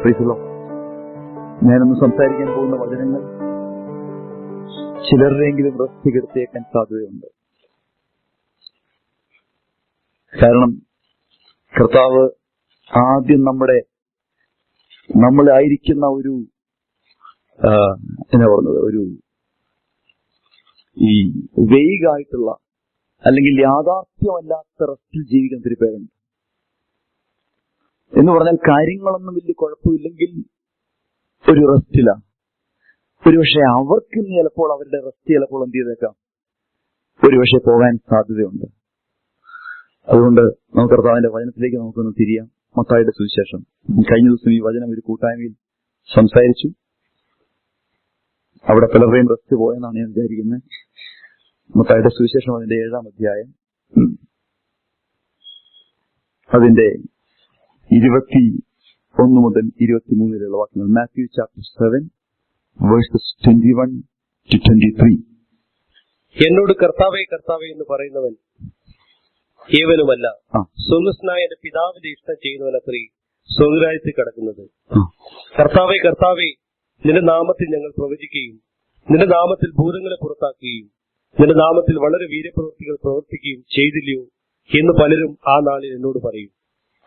Praise the Lord. ഞാനൊന്ന് സംസാരിക്കാൻ പോകുന്ന വചനങ്ങൾ ചിലരുടെയെങ്കിലും റെസ്റ്റ് കെടുത്തിയേക്കാൻ സാധ്യതയുണ്ട്. കാരണം കർത്താവ് ആദ്യം നമ്മളായിരിക്കുന്ന ഒരു എന്നാ പറഞ്ഞത്, ഒരു ഈ വെയ്ഗായിട്ടുള്ള അല്ലെങ്കിൽ യാഥാർത്ഥ്യമല്ലാത്ത റെസ്റ്റിൽ ജീവിക്കുന്ന ഒത്തിരി പേരുണ്ട്. എന്ന് പറഞ്ഞാൽ കാര്യങ്ങളൊന്നും വലിയ കുഴപ്പമില്ലെങ്കിൽ ഒരു റെസ്റ്റിലാണ്. ഒരുപക്ഷെ അവർക്ക് ചിലപ്പോൾ അവരുടെ റെസ്റ്റ് ചിലപ്പോൾ എന്ത് ചെയ്തേക്കാം, ഒരുപക്ഷെ പോകാൻ സാധ്യതയുണ്ട്. അതുകൊണ്ട് നമുക്ക് കർത്താവിന്റെ വചനത്തിലേക്ക് നമുക്കൊന്ന് തിരിയാം. മത്തായിയുടെ സുവിശേഷം. കഴിഞ്ഞ ദിവസം ഈ വചനം ഒരു കൂട്ടായ്മയിൽ സംസാരിച്ചു. അവിടെ പലരുടെയും റെസ്റ്റ് പോയെന്നാണ് ഞാൻ വിചാരിക്കുന്നത്. മത്തായിയുടെ സുവിശേഷം അതിന്റെ 7-ാം അധ്യായം അതിന്റെ 21 മുതൽ 23 വാക്യങ്ങൾ. Matthew chapter 7 versus 21 to 23. എന്നോട് കർത്താവേ കർത്താവേ എന്ന് പറയുന്നവൻ ഏവനുമല്ല, സ്വർഗ്ഗസ്ഥനായ എന്റെ പിതാവിന്റെ ഇഷ്ടം ചെയ്യുന്നവനത്രേ സ്വർഗ്ഗരാജ്യത്തിൽ കടക്കുന്നത്. കർത്താവേ കർത്താവേ, നിന്റെ നാമത്തിൽ ഞങ്ങൾ പ്രവചിക്കുകയും നിന്റെ നാമത്തിൽ ഭൂതങ്ങളെ പുറത്താക്കുകയും നിന്റെ നാമത്തിൽ വളരെ വീരപ്രവൃത്തികൾ പ്രവർത്തിക്കുകയും ചെയ്തില്ലയോ എന്ന് പലരും ആ നാളിൽ എന്നോട് പറയും.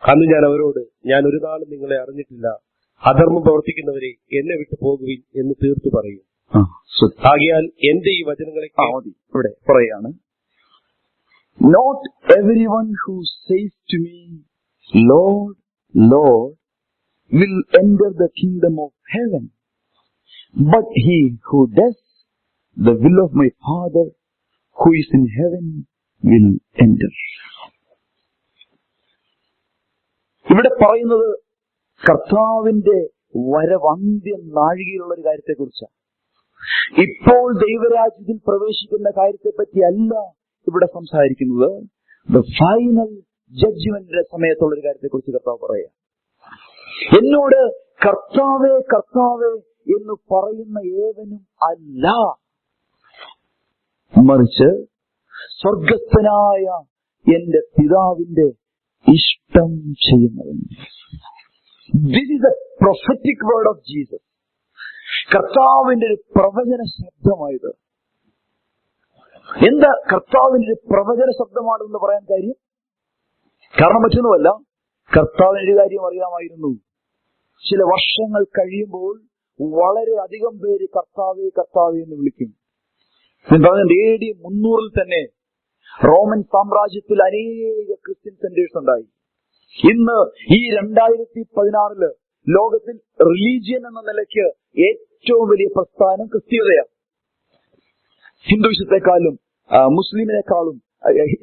അന്ന് ഞാൻ അവരോട്, ഞാൻ ഒരു നാളും നിങ്ങളെ അറിഞ്ഞിട്ടില്ല, അധർമ്മം പ്രവർത്തിക്കുന്നവരെ എന്നെ വിട്ടു പോകുവിൻ എന്ന് തീർത്തു പറയും. ആകയാൽ എന്റെ ഈ വചനങ്ങളെ ഇവിടെ പറയാണ്, not everyone who says to me lord lord will enter the kingdom of heaven, but he who does the will of my Father who is in heaven will enter. ഇവിടെ പറയുന്നത് കർത്താവിന്റെ വരവന്ത്യ നാഴികയിലുള്ള ഒരു കാര്യത്തെക്കുറിച്ചാണ്. ഇപ്പോൾ ദൈവരാജ്യത്തിൽ പ്രവേശിക്കുന്ന കാര്യത്തെ പറ്റിയല്ല ഇവിടെ സംസാരിക്കുന്നത്. ദ ഫൈനൽ ജഡ്ജ്മെന്റിന്റെ സമയത്തുള്ള ഒരു കാര്യത്തെക്കുറിച്ച് കർത്താവ് പറയാ. എന്നോട് കർത്താവേ കർത്താവേ എന്ന് പറയുന്ന ഏവനും അല്ല, മറിച്ച് സ്വർഗസ്ഥനായ എന്റെ പിതാവിന്റെ ഇഷ്ടം ചെയ്യുന്നവൻ. This is A prophetic word of Jesus. കർത്താവിന്റെ ഒരു പ്രവചന ശബ്ദമായത്. എന്താ കർത്താവിന്റെ ഒരു പ്രവചന ശബ്ദമാണെന്ന് പറയാൻ കാര്യം? കാരണം മറ്റൊന്നുമല്ല, കർത്താവിന് ഒരു കാര്യം അറിയാമായിരുന്നു. ചില വർഷങ്ങൾ കഴിയുമ്പോൾ വളരെ അധികം പേര് കർത്താവേ കർത്താവേ എന്ന് വിളിക്കും. AD 300 തന്നെ റോമൻ സാമ്രാജ്യത്തിൽ അനേക ക്രിസ്ത്യൻ സെന്റേഴ്സ് ഉണ്ടായി. ഇന്ന് ഈ 2016 ലോകത്തിൽ റിലീജിയൻ എന്ന നിലയ്ക്ക് ഏറ്റവും വലിയ പ്രസ്ഥാനം ക്രിസ്തീയതയാണ്. ഹിന്ദുയിസത്തെക്കാളും മുസ്ലിമിനെക്കാളും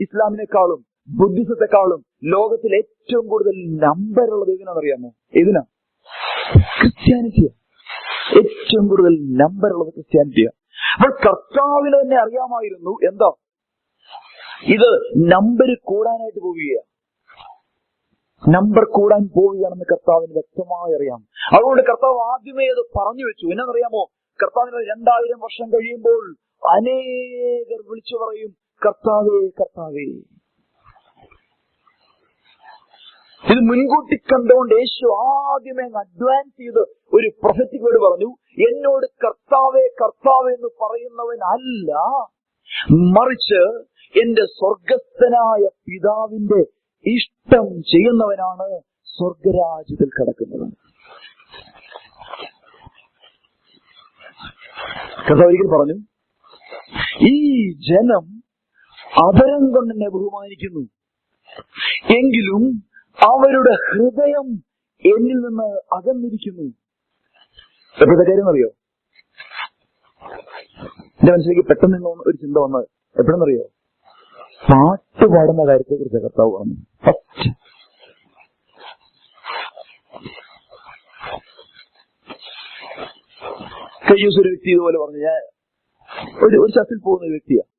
ഇസ്ലാമിനെക്കാളും ബുദ്ധിസത്തെക്കാളും ലോകത്തിൽ ഏറ്റവും കൂടുതൽ നമ്പറുള്ളത് ഏതിനാണെന്നറിയാമോ? ഏതിനാ? ക്രിസ്ത്യാനിറ്റിയാണ്. ഏറ്റവും കൂടുതൽ നമ്പറുള്ളത് ക്രിസ്ത്യാനിറ്റിയാണ്. അപ്പോൾ കർത്താവിന് തന്നെ അറിയാമായിരുന്നു എന്താ ഇത് നമ്പർ കൂടാനായിട്ട് പോവുകയാണ്. നമ്പർ കൂടാൻ പോവുകയാണെന്ന് കർത്താവിന് വ്യക്തമായി അറിയാം. അതുകൊണ്ട് കർത്താവ് ആദ്യമേ അത് പറഞ്ഞു വെച്ചു. എന്നറിയാമോ? കർത്താവിന് 2000 വർഷം കഴിയുമ്പോൾ അനേകർ വിളിച്ചു പറയും കർത്താവേ കർത്താവേ. ഇത് മുൻകൂട്ടി കണ്ടുകൊണ്ട് യേശു ആദ്യമേ അഡ്വാൻസ് ചെയ്ത് ഒരു പ്രൊഫറ്റിക് വേർഡ് പറഞ്ഞു. എന്നോട് കർത്താവേ കർത്താവേ എന്ന് പറയുന്നവൻ അല്ല, മറിച്ച് എന്റെ സ്വർഗസ്ഥനായ പിതാവിന്റെ ഇഷ്ടം ചെയ്യുന്നവനാണ് സ്വർഗരാജ്യത്തിൽ കടക്കുന്നത്. കർത്താവ് ഒരിക്കൽ പറഞ്ഞു, ഈ ജനം അധരം കൊണ്ട് എന്നെ ബഹുമാനിക്കുന്നു, എങ്കിലും അവരുടെ ഹൃദയം എന്നിൽ നിന്ന് അകന്നിരിക്കുന്നു. എപ്പോഴത്തെ കാര്യം അറിയോ? എന്റെ മനസ്സിലേക്ക് പെട്ടെന്ന് ഒരു ചിന്ത വന്നത് എപ്പോഴെന്നറിയോ? പാട്ട് പാടുന്ന കാര്യത്തെ കുറിച്ച് കർത്താവ് പറഞ്ഞു. ഫസ്റ്റ് കഴിഞ്ഞ ദിവസം ഒരു വ്യക്തി ഇതുപോലെ പറഞ്ഞു, ഞാൻ ഒരു ചർച്ചിൽ പോകുന്ന ഒരു വ്യക്തിയാണ്.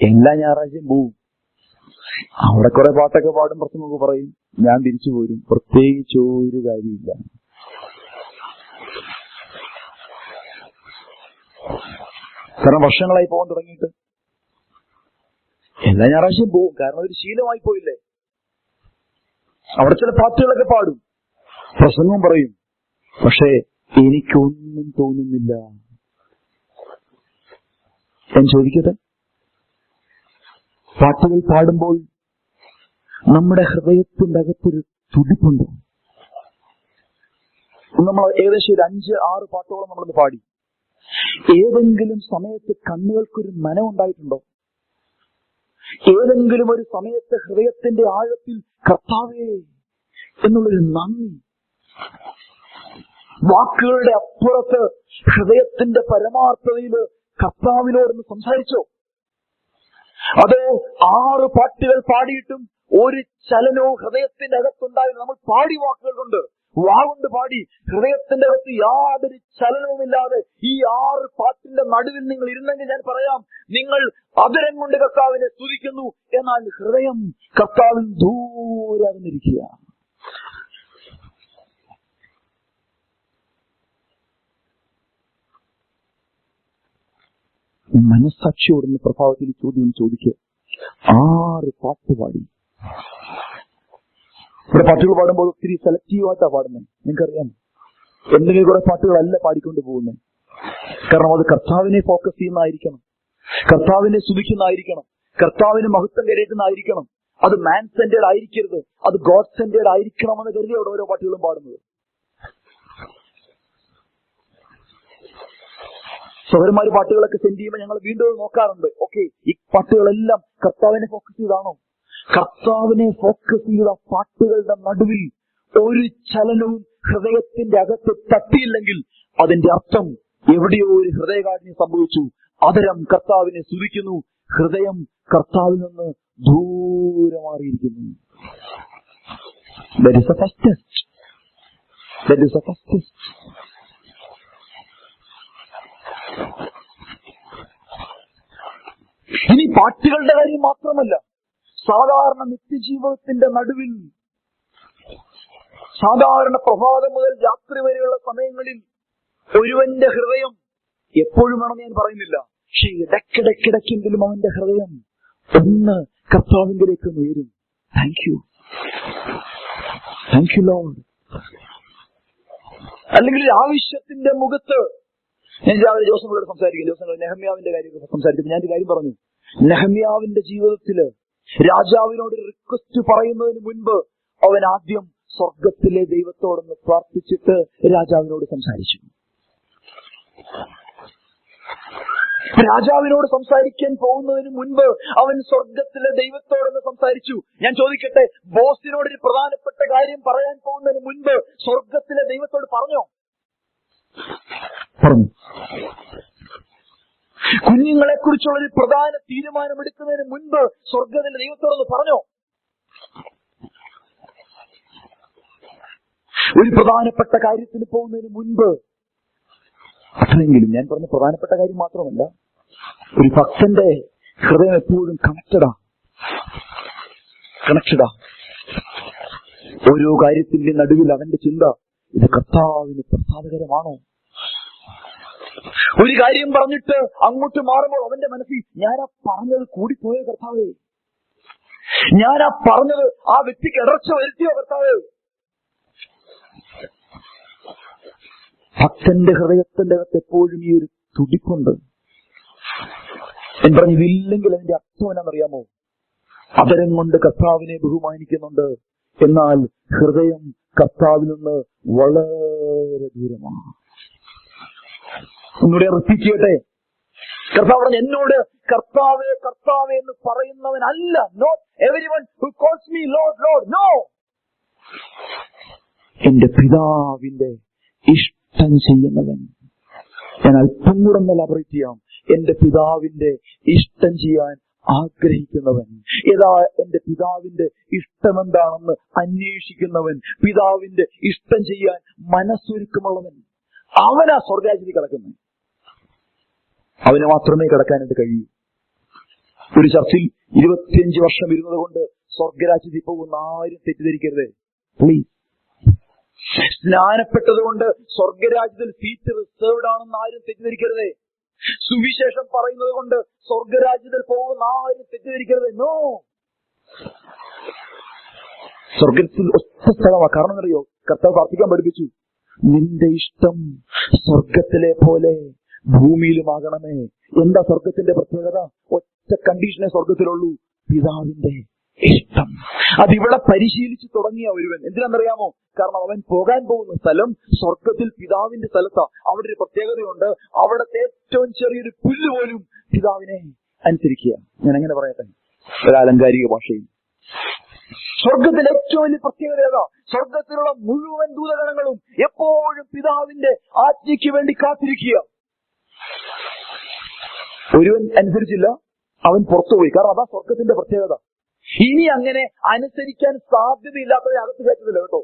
എല്ലാ ഞായറാഴ്ചയും പോവും. അവിടെ കുറെ പാട്ടൊക്കെ പാടും, പ്രസംഗമൊക്കെ പറയും. ഞാൻ തിരിച്ചു പോരും. പ്രത്യേകിച്ച് ഒരു കാര്യമില്ല. കാരണം വർഷങ്ങളായി പോകാൻ തുടങ്ങിയിട്ട് എല്ലാ ഞായറാഴ്ചയും പോവും. കാരണം ഒരു ശീലമായി പോയില്ലേ. അവിടെ ചില പാട്ടുകളൊക്കെ പാടും, പ്രസംഗവും പറയും, പക്ഷേ എനിക്കൊന്നും തോന്നുന്നില്ല. ഞാൻ ചോദിക്കട്ടെ, പാട്ടുകൾ പാടുമ്പോൾ നമ്മുടെ ഹൃദയത്തിന്റെ അകത്തൊരു തുടിപ്പുണ്ടോ? നമ്മൾ ഏകദേശം ഒരു 5-6 പാട്ടുകളും നമ്മളൊന്ന് പാടി. ഏതെങ്കിലും സമയത്ത് കണ്ണുകൾക്കൊരു നനവുണ്ടായിട്ടുണ്ടോ? ഏതെങ്കിലും ഒരു സമയത്ത് ഹൃദയത്തിന്റെ ആഴത്തിൽ കർത്താവേ എന്നുള്ളൊരു നന്ദി, വാക്കുകളുടെ അപ്പുറത്ത് ഹൃദയത്തിന്റെ പരമാർത്ഥതയിൽ കർത്താവിനോടൊന്ന് സംസാരിച്ചോ? അതോ 6 പാട്ടുകൾ പാടിയിട്ടും ഒരു ചലനവും ഹൃദയത്തിന്റെ അകത്തുണ്ടായിരുന്നു? നമ്മൾ പാടി വാക്കുകൾ കൊണ്ട്, വാഗുണ്ട് പാടി, ഹൃദയത്തിന്റെ അകത്ത് യാതൊരു ചലനവുമില്ലാതെ ഈ 6 പാട്ടിന്റെ നടുവിൽ നിങ്ങൾ ഇരുന്നെങ്കിൽ ഞാൻ പറയാം, നിങ്ങൾ അതരം കൊണ്ട് കർത്താവിനെ സ്തുതിക്കുന്നു, എന്നാൽ ഹൃദയം കർത്താവിൽ ദൂരെ അകന്നിരിക്കുക. മനസ്സാക്ഷിയോടുന്ന പ്രഭാവത്തിൽ ചോദ്യം ചോദിക്കുക. 6 പാട്ട് പാടി. ഇവിടെ പാട്ടുകൾ പാടുമ്പോൾ ഒത്തിരി സെലക്റ്റീവായിട്ടാണ് പാടുന്നത്. നിങ്ങൾക്കറിയാം, എന്തെങ്കിലും കുറെ പാട്ടുകളല്ല പാടിക്കൊണ്ട് പോകുന്നത്. കാരണം അത് കർത്താവിനെ ഫോക്കസ് ചെയ്യുന്നതായിരിക്കണം, കർത്താവിനെ സ്തുതിക്കുന്നതായിരിക്കണം, കർത്താവിന് മഹത്വം കരയറ്റുന്നതായിരിക്കണം. അത് മാൻ സെന്റേഡ് ആയിരിക്കരുത്, അത് ഗോഡ് സെന്റേഡ് ആയിരിക്കണമെന്ന് കരുതി അവിടെ ഓരോ പാട്ടുകളും പാടുന്നത്. സഹോദരന്മാര് പാട്ടുകളൊക്കെ സെൻഡ് ചെയ്യുമ്പോൾ ഞങ്ങൾ വീണ്ടും നോക്കാറുണ്ട്. ഓക്കെ, ഈ പാട്ടുകളെല്ലാം കർത്താവിനെ ഫോക്കസ് ചെയ്താണോ? കർത്താവിനെ ഫോക്കസ് ചെയ്ത പാട്ടുകളുടെ നടുവിൽ ഒരു ചലനവും ഹൃദയത്തിന്റെ അകത്ത് തട്ടിയില്ലെങ്കിൽ അതിന്റെ അർത്ഥം എവിടെയോ ഒരു ഹൃദയകാഠിന്യം സംഭവിച്ചു. അതരം കർത്താവിനെ സ്തുതിക്കുന്നു, ഹൃദയം കർത്താവിൽ നിന്ന് ദൂരെ മാറിയിരിക്കുന്നു. That is the first test. That is the first test. ഇനി പാട്ടുകളുടെ കാര്യം മാത്രമല്ല, സാധാരണ നിത്യജീവിതത്തിന്റെ നടുവിൽ, സാധാരണ പ്രഭാതം മുതൽ രാത്രി വരെയുള്ള സമയങ്ങളിൽ ഒരുവന്റെ ഹൃദയം എപ്പോഴും വേണമെന്ന് ഞാൻ പറയുന്നില്ല, പക്ഷെ ഇടയ്ക്കിടയ്ക്കിടയ്ക്കെങ്കിലും അവന്റെ ഹൃദയം ഒന്ന് കർത്താവിലേക്ക് ഉയരും. Thank you Lord. അല്ലെങ്കിൽ ആവശ്യത്തിന്റെ മുഖത്ത്, ഞാൻ രാവിലെ ജോസങ്ങളോട് സംസാരിക്കും, ജോസങ്ങൾ നെഹമ്യാവിന്റെ കാര്യം സംസാരിച്ചപ്പോൾ ഞാൻ ഒരു കാര്യം പറഞ്ഞു. നെഹമ്യാവിന്റെ ജീവിതത്തില് രാജാവിനോട് റിക്വസ്റ്റ് പറയുന്നതിന് മുൻപ് അവൻ ആദ്യം സ്വർഗത്തിലെ ദൈവത്തോടൊന്ന് പ്രാർത്ഥിച്ചിട്ട് രാജാവിനോട് സംസാരിച്ചു. രാജാവിനോട് സംസാരിക്കാൻ പോകുന്നതിന് മുൻപ് അവൻ സ്വർഗത്തിലെ ദൈവത്തോടൊന്ന് സംസാരിച്ചു. ഞാൻ ചോദിക്കട്ടെ, ബോസിനോട് ഒരു പ്രധാനപ്പെട്ട കാര്യം പറയാൻ പോകുന്നതിന് മുൻപ് സ്വർഗത്തിലെ ദൈവത്തോട് പറഞ്ഞോ? പറഞ്ഞു. കുഞ്ഞുങ്ങളെ കുറിച്ചുള്ള ഒരു പ്രധാന തീരുമാനമെടുക്കുന്നതിന് മുൻപ് സ്വർഗത്തിലെ ദൈവത്തോടൊന്ന് പറഞ്ഞോ? ഒരു പ്രധാനപ്പെട്ട കാര്യത്തിന് പോകുന്നതിന് മുൻപ് അത്രയെങ്കിലും, ഞാൻ പറഞ്ഞ പ്രധാനപ്പെട്ട കാര്യം മാത്രമല്ല, ഒരു ഭക്തന്റെ ഹൃദയം എപ്പോഴും കണക്റ്റഡാ. ഓരോ കാര്യത്തിന്റെ നടുവിൽ അവന്റെ ചിന്ത, ഇത് കർത്താവിന് പ്രസാദകരമാണോ? ഒരു കാര്യം പറഞ്ഞിട്ട് അങ്ങോട്ട് മാറുമ്പോൾ അവന്റെ മനസ്സിൽ, ഞാനാ പറഞ്ഞത് കൂടിപ്പോയോ കർത്താവേ? ഞാനാ പറഞ്ഞത് ആ വ്യക്തിക്ക് ഇടർച്ച വരുത്തിയോ കർത്താവേ? ഭക്തന്റെ ഹൃദയത്തിന്റെ അകത്ത് എപ്പോഴും ഈ ഒരു തുടിപ്പുണ്ട്. ഞാൻ പറഞ്ഞു, ഇതില്ലെങ്കിൽ അതിന്റെ അർത്ഥം എന്നാണെന്നറിയാമോ? അതരം കൊണ്ട് കർത്താവിനെ ബഹുമാനിക്കുന്നുണ്ട്, എന്നാൽ ഹൃദയം കർത്താവിൽ നിന്ന് വളരെ ദൂരമാണ്. ഒന്നുകൂടെ റിപ്പീറ്റ് ചെയ്യട്ടെ. കർത്താവ് പറഞ്ഞു, എന്നോട് കർത്താവേ കർത്താവേ എന്ന് പറയുന്നവനല്ല. Not everyone who calls me lord lord. No, എന്റെ പിതാവിന്റെ ഇഷ്ടം ചെയ്യുന്നവൻ. ഞാൻ അല്പം കൂടെ ഒന്ന് എലാബറേറ്റ് ചെയ്യാം. എന്റെ പിതാവിന്റെ ഇഷ്ടം ചെയ്യാൻ ആഗ്രഹിക്കുന്നവൻ, ഏതാ എന്റെ പിതാവിന്റെ ഇഷ്ടം എന്താണെന്ന് അന്വേഷിക്കുന്നവൻ, പിതാവിന്റെ ഇഷ്ടം ചെയ്യാൻ മനസ്സൊരുക്കമുള്ളവൻ, അവനാ സ്വർഗ്ഗരാജ്യത്തിൽ കിടക്കുന്നത്. അവന് മാത്രമേ കിടക്കാനായിട്ട് കഴിയൂ. ഒരു ചർച്ചിൽ 25 വർഷം ഇരുന്നത് കൊണ്ട് സ്വർഗ്ഗരാജ്യത്തിൽ പോകുന്ന ആരും തെറ്റിദ്ധരിക്കരുത് പ്ലീസ്. സ്നാനപ്പെട്ടതുകൊണ്ട് സ്വർഗ്ഗരാജ്യത്തിൽ സീറ്റ് റിസർവ്ഡ് ആണെന്ന് ആരും തെറ്റിദ്ധരിക്കരുതേ. സുവിശേഷം പറയുന്നത് കൊണ്ട് സ്വർഗ്ഗരാജ്യത്തിൽ പോകുന്ന ആരും തെറ്റിദ്ധരിക്കരുത്. നോ, സ്വർഗത്തിൽ ഒറ്റ സ്ഥലമാണ്. കാരണം എന്നറിയോ? കർത്താവ് പ്രാർത്ഥിക്കാൻ പഠിപ്പിച്ചു, നിന്റെ ഇഷ്ടം സ്വർഗത്തിലെ പോലെ ഭൂമിയിലുമാകണമേ. എന്താ സ്വർഗത്തിന്റെ പ്രത്യേകത? ഒറ്റ കണ്ടീഷനെ സ്വർഗത്തിലുള്ളൂ, പിതാവിന്റെ ഇഷ്ടം. അതിവിടെ പരിശീലിച്ചു തുടങ്ങിയ ഒരുവൻ എന്തിനാണെന്നറിയാമോ? കാരണം അവൻ പോകാൻ പോകുന്ന സ്ഥലം സ്വർഗത്തിൽ പിതാവിന്റെ സ്ഥലത്താ. അവിടെ ഒരു പ്രത്യേകതയുണ്ട്. അവിടത്തെ ഏറ്റവും ചെറിയൊരു പുല്ല് പോലും പിതാവിനെ അനുസരിക്കുക. ഞാൻ എങ്ങനെ പറയട്ടെ ഒരു ആലങ്കാരിക ഭാഷയിൽ? സ്വർഗത്തിലെ ഏറ്റവും വലിയ പ്രത്യേകത ഏതാ? സ്വർഗത്തിലുള്ള മുഴുവൻ ദൂതഗണങ്ങളും എപ്പോഴും പിതാവിന്റെ ആജ്ഞയ്ക്ക് വേണ്ടി കാത്തിരിക്കുക. ഒരുവൻ അനുസരിച്ചില്ല, അവൻ പുറത്തുപോയി. കാരണം അതാ സ്വർഗത്തിന്റെ പ്രത്യേകത. ഇനി അങ്ങനെ അനുസരിക്കാൻ സാധ്യതയില്ലാത്തവരെ അകത്ത് കയറ്റുന്നില്ല കേട്ടോ.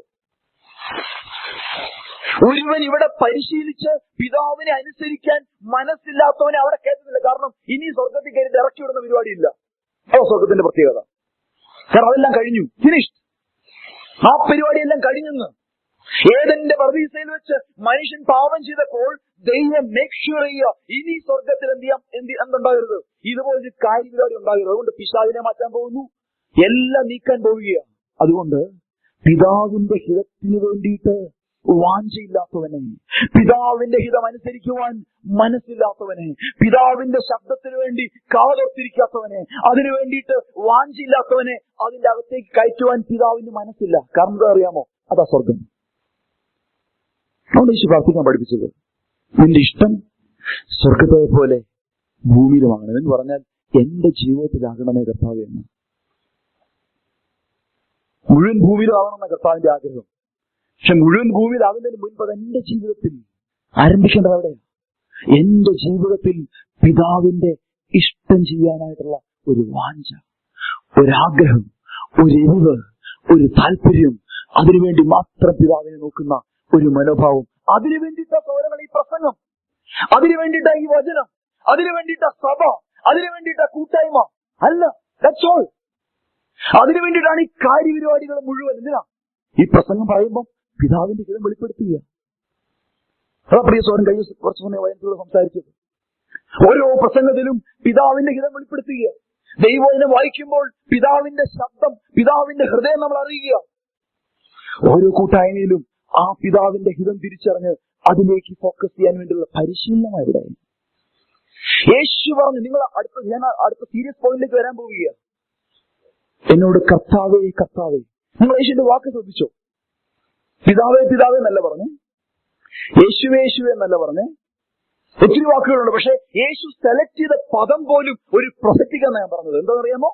ഒരുവൻ ഇവിടെ പരിശീലിച്ച് പിതാവിനെ അനുസരിക്കാൻ മനസ്സില്ലാത്തവനെ അവിടെ കയറ്റുന്നില്ല. കാരണം ഇനി സ്വർഗത്തിൽ കയറി ഇറക്കി വിടുന്ന പരിപാടിയില്ല. അതോ സ്വർഗത്തിന്റെ പ്രത്യേകത. കാരണം അതെല്ലാം കഴിഞ്ഞു, ഫിനിഷ്ഡ്. ആ പരിപാടിയെല്ലാം കഴിഞ്ഞെന്ന്. ഏദന്റെ പർദീസയിൽ വെച്ച് മനുഷ്യൻ പാപം ചെയ്തപ്പോൾ ദൈവം മേക്ക് ഷുവർ ചെയ്യുക, ഇനി സ്വർഗത്തിൽ എന്തുണ്ടാകരുത്, ഇതുപോലൊരു കാര്യപരിപാടി ഉണ്ടാകരുത്. അതുകൊണ്ട് പിശാചിനെ മാറ്റാൻ പോകുന്നു, എല്ലാം നീക്കാൻ പോവുകയാണ്. അതുകൊണ്ട് പിതാവിന്റെ ഹിതത്തിന് വേണ്ടിയിട്ട് വാഞ്ചയില്ലാത്തവനെ, പിതാവിന്റെ ഹിതം അനുസരിക്കുവാൻ മനസ്സില്ലാത്തവനെ, പിതാവിന്റെ ശബ്ദത്തിന് വേണ്ടി കാതോർത്തിരിക്കാത്തവനെ, അതിനു വേണ്ടിയിട്ട് വാഞ്ചയില്ലാത്തവനെ അതിന്റെ അകത്തേക്ക് കയറ്റുവാൻ പിതാവിന് മനസ്സില്ല. കാരണം എന്താ അറിയാമോ? അതാ സ്വർഗം. അതുകൊണ്ട് യേശു പ്രാർത്ഥിക്കാൻ പഠിപ്പിച്ചത്, നിന്റെ ഇഷ്ടം സ്വർഗത്തെ പോലെ ഭൂമിയിലുമാകണം എന്ന് പറഞ്ഞാൽ എന്റെ ജീവിതത്തിലാകണമേ കർത്താവേ എന്ന്. മുഴുവൻ ഭൂമിയിലാകണമെന്ന കർത്താവിന്റെ ആഗ്രഹം. പക്ഷെ മുഴുവൻ ഭൂമിയിലാകുന്നതിന് മുൻപ് അത് എന്റെ ജീവിതത്തിൽ ആരംഭിക്കേണ്ടത് എവിടെയാണ്? എന്റെ ജീവിതത്തിൽ പിതാവിന്റെ ഇഷ്ടം ചെയ്യാനായിട്ടുള്ള ഒരു വാഞ്ച, ഒരാഗ്രഹം, ഒരു എരിവ്, ഒരു താല്പര്യം, അതിനുവേണ്ടി മാത്രം പിതാവിനെ നോക്കുന്ന ഒരു മനോഭാവം. അതിനു വേണ്ടിയിട്ടാ സൗരങ്ങൾ ഈ പ്രസംഗം, അതിനു വേണ്ടിയിട്ടാ ഈ വചനം, അതിനു വേണ്ടിയിട്ടാ സഭ, അതിനു വേണ്ടിയിട്ടാ കൂട്ടായ്മ അല്ല. That's all. അതിനു വേണ്ടിയിട്ടാണ് ഈ കാര്യപരിപാടികൾ മുഴുവൻ. എന്തിനാ ഈ പ്രസംഗം പറയുമ്പോൾ? പിതാവിന്റെ ഹിതം വെളിപ്പെടുത്തുക. അതാ പ്രിയ സോദരൻ കഴിഞ്ഞ കുറച്ചു സമയം വചനത്തിലൂടെ സംസാരിച്ചത്. ഓരോ പ്രസംഗത്തിലും പിതാവിന്റെ ഹിതം വെളിപ്പെടുത്തുക. ദൈവവചനം വായിക്കുമ്പോൾ പിതാവിന്റെ ശബ്ദം, പിതാവിന്റെ ഹൃദയം നമ്മൾ അറിയുക. ഓരോ കൂട്ടായ്മയിലും ആ പിതാവിന്റെ ഹിതം തിരിച്ചറിഞ്ഞ് അതിലേക്ക് ഫോക്കസ് ചെയ്യാൻ വേണ്ടിയുള്ള പരിശീലനമാണ് ഇവിടെ. യേശു പറഞ്ഞു, ഞാൻ അടുത്ത സീരിയസ് പോയിന്റിലേക്ക് വരാൻ പോവുകയാണ്. എന്നോട് കർത്താവേ കർത്താവേ. നിങ്ങൾ യേശുവിന്റെ വാക്ക് ശ്രദ്ധിച്ചോ? പിതാവേ പിതാവേ എന്നല്ല പറഞ്ഞേ, യേശുവേ യേശുവേ എന്നല്ല പറഞ്ഞേ. ഒത്തിരി വാക്കുകളുണ്ട്. പക്ഷെ യേശു സെലക്ട് ചെയ്ത പദം പോലും ഒരു പ്രൊഫറ്റിക് എന്നാണ് ഞാൻ പറഞ്ഞത്. എന്താണെന്നറിയാമോ?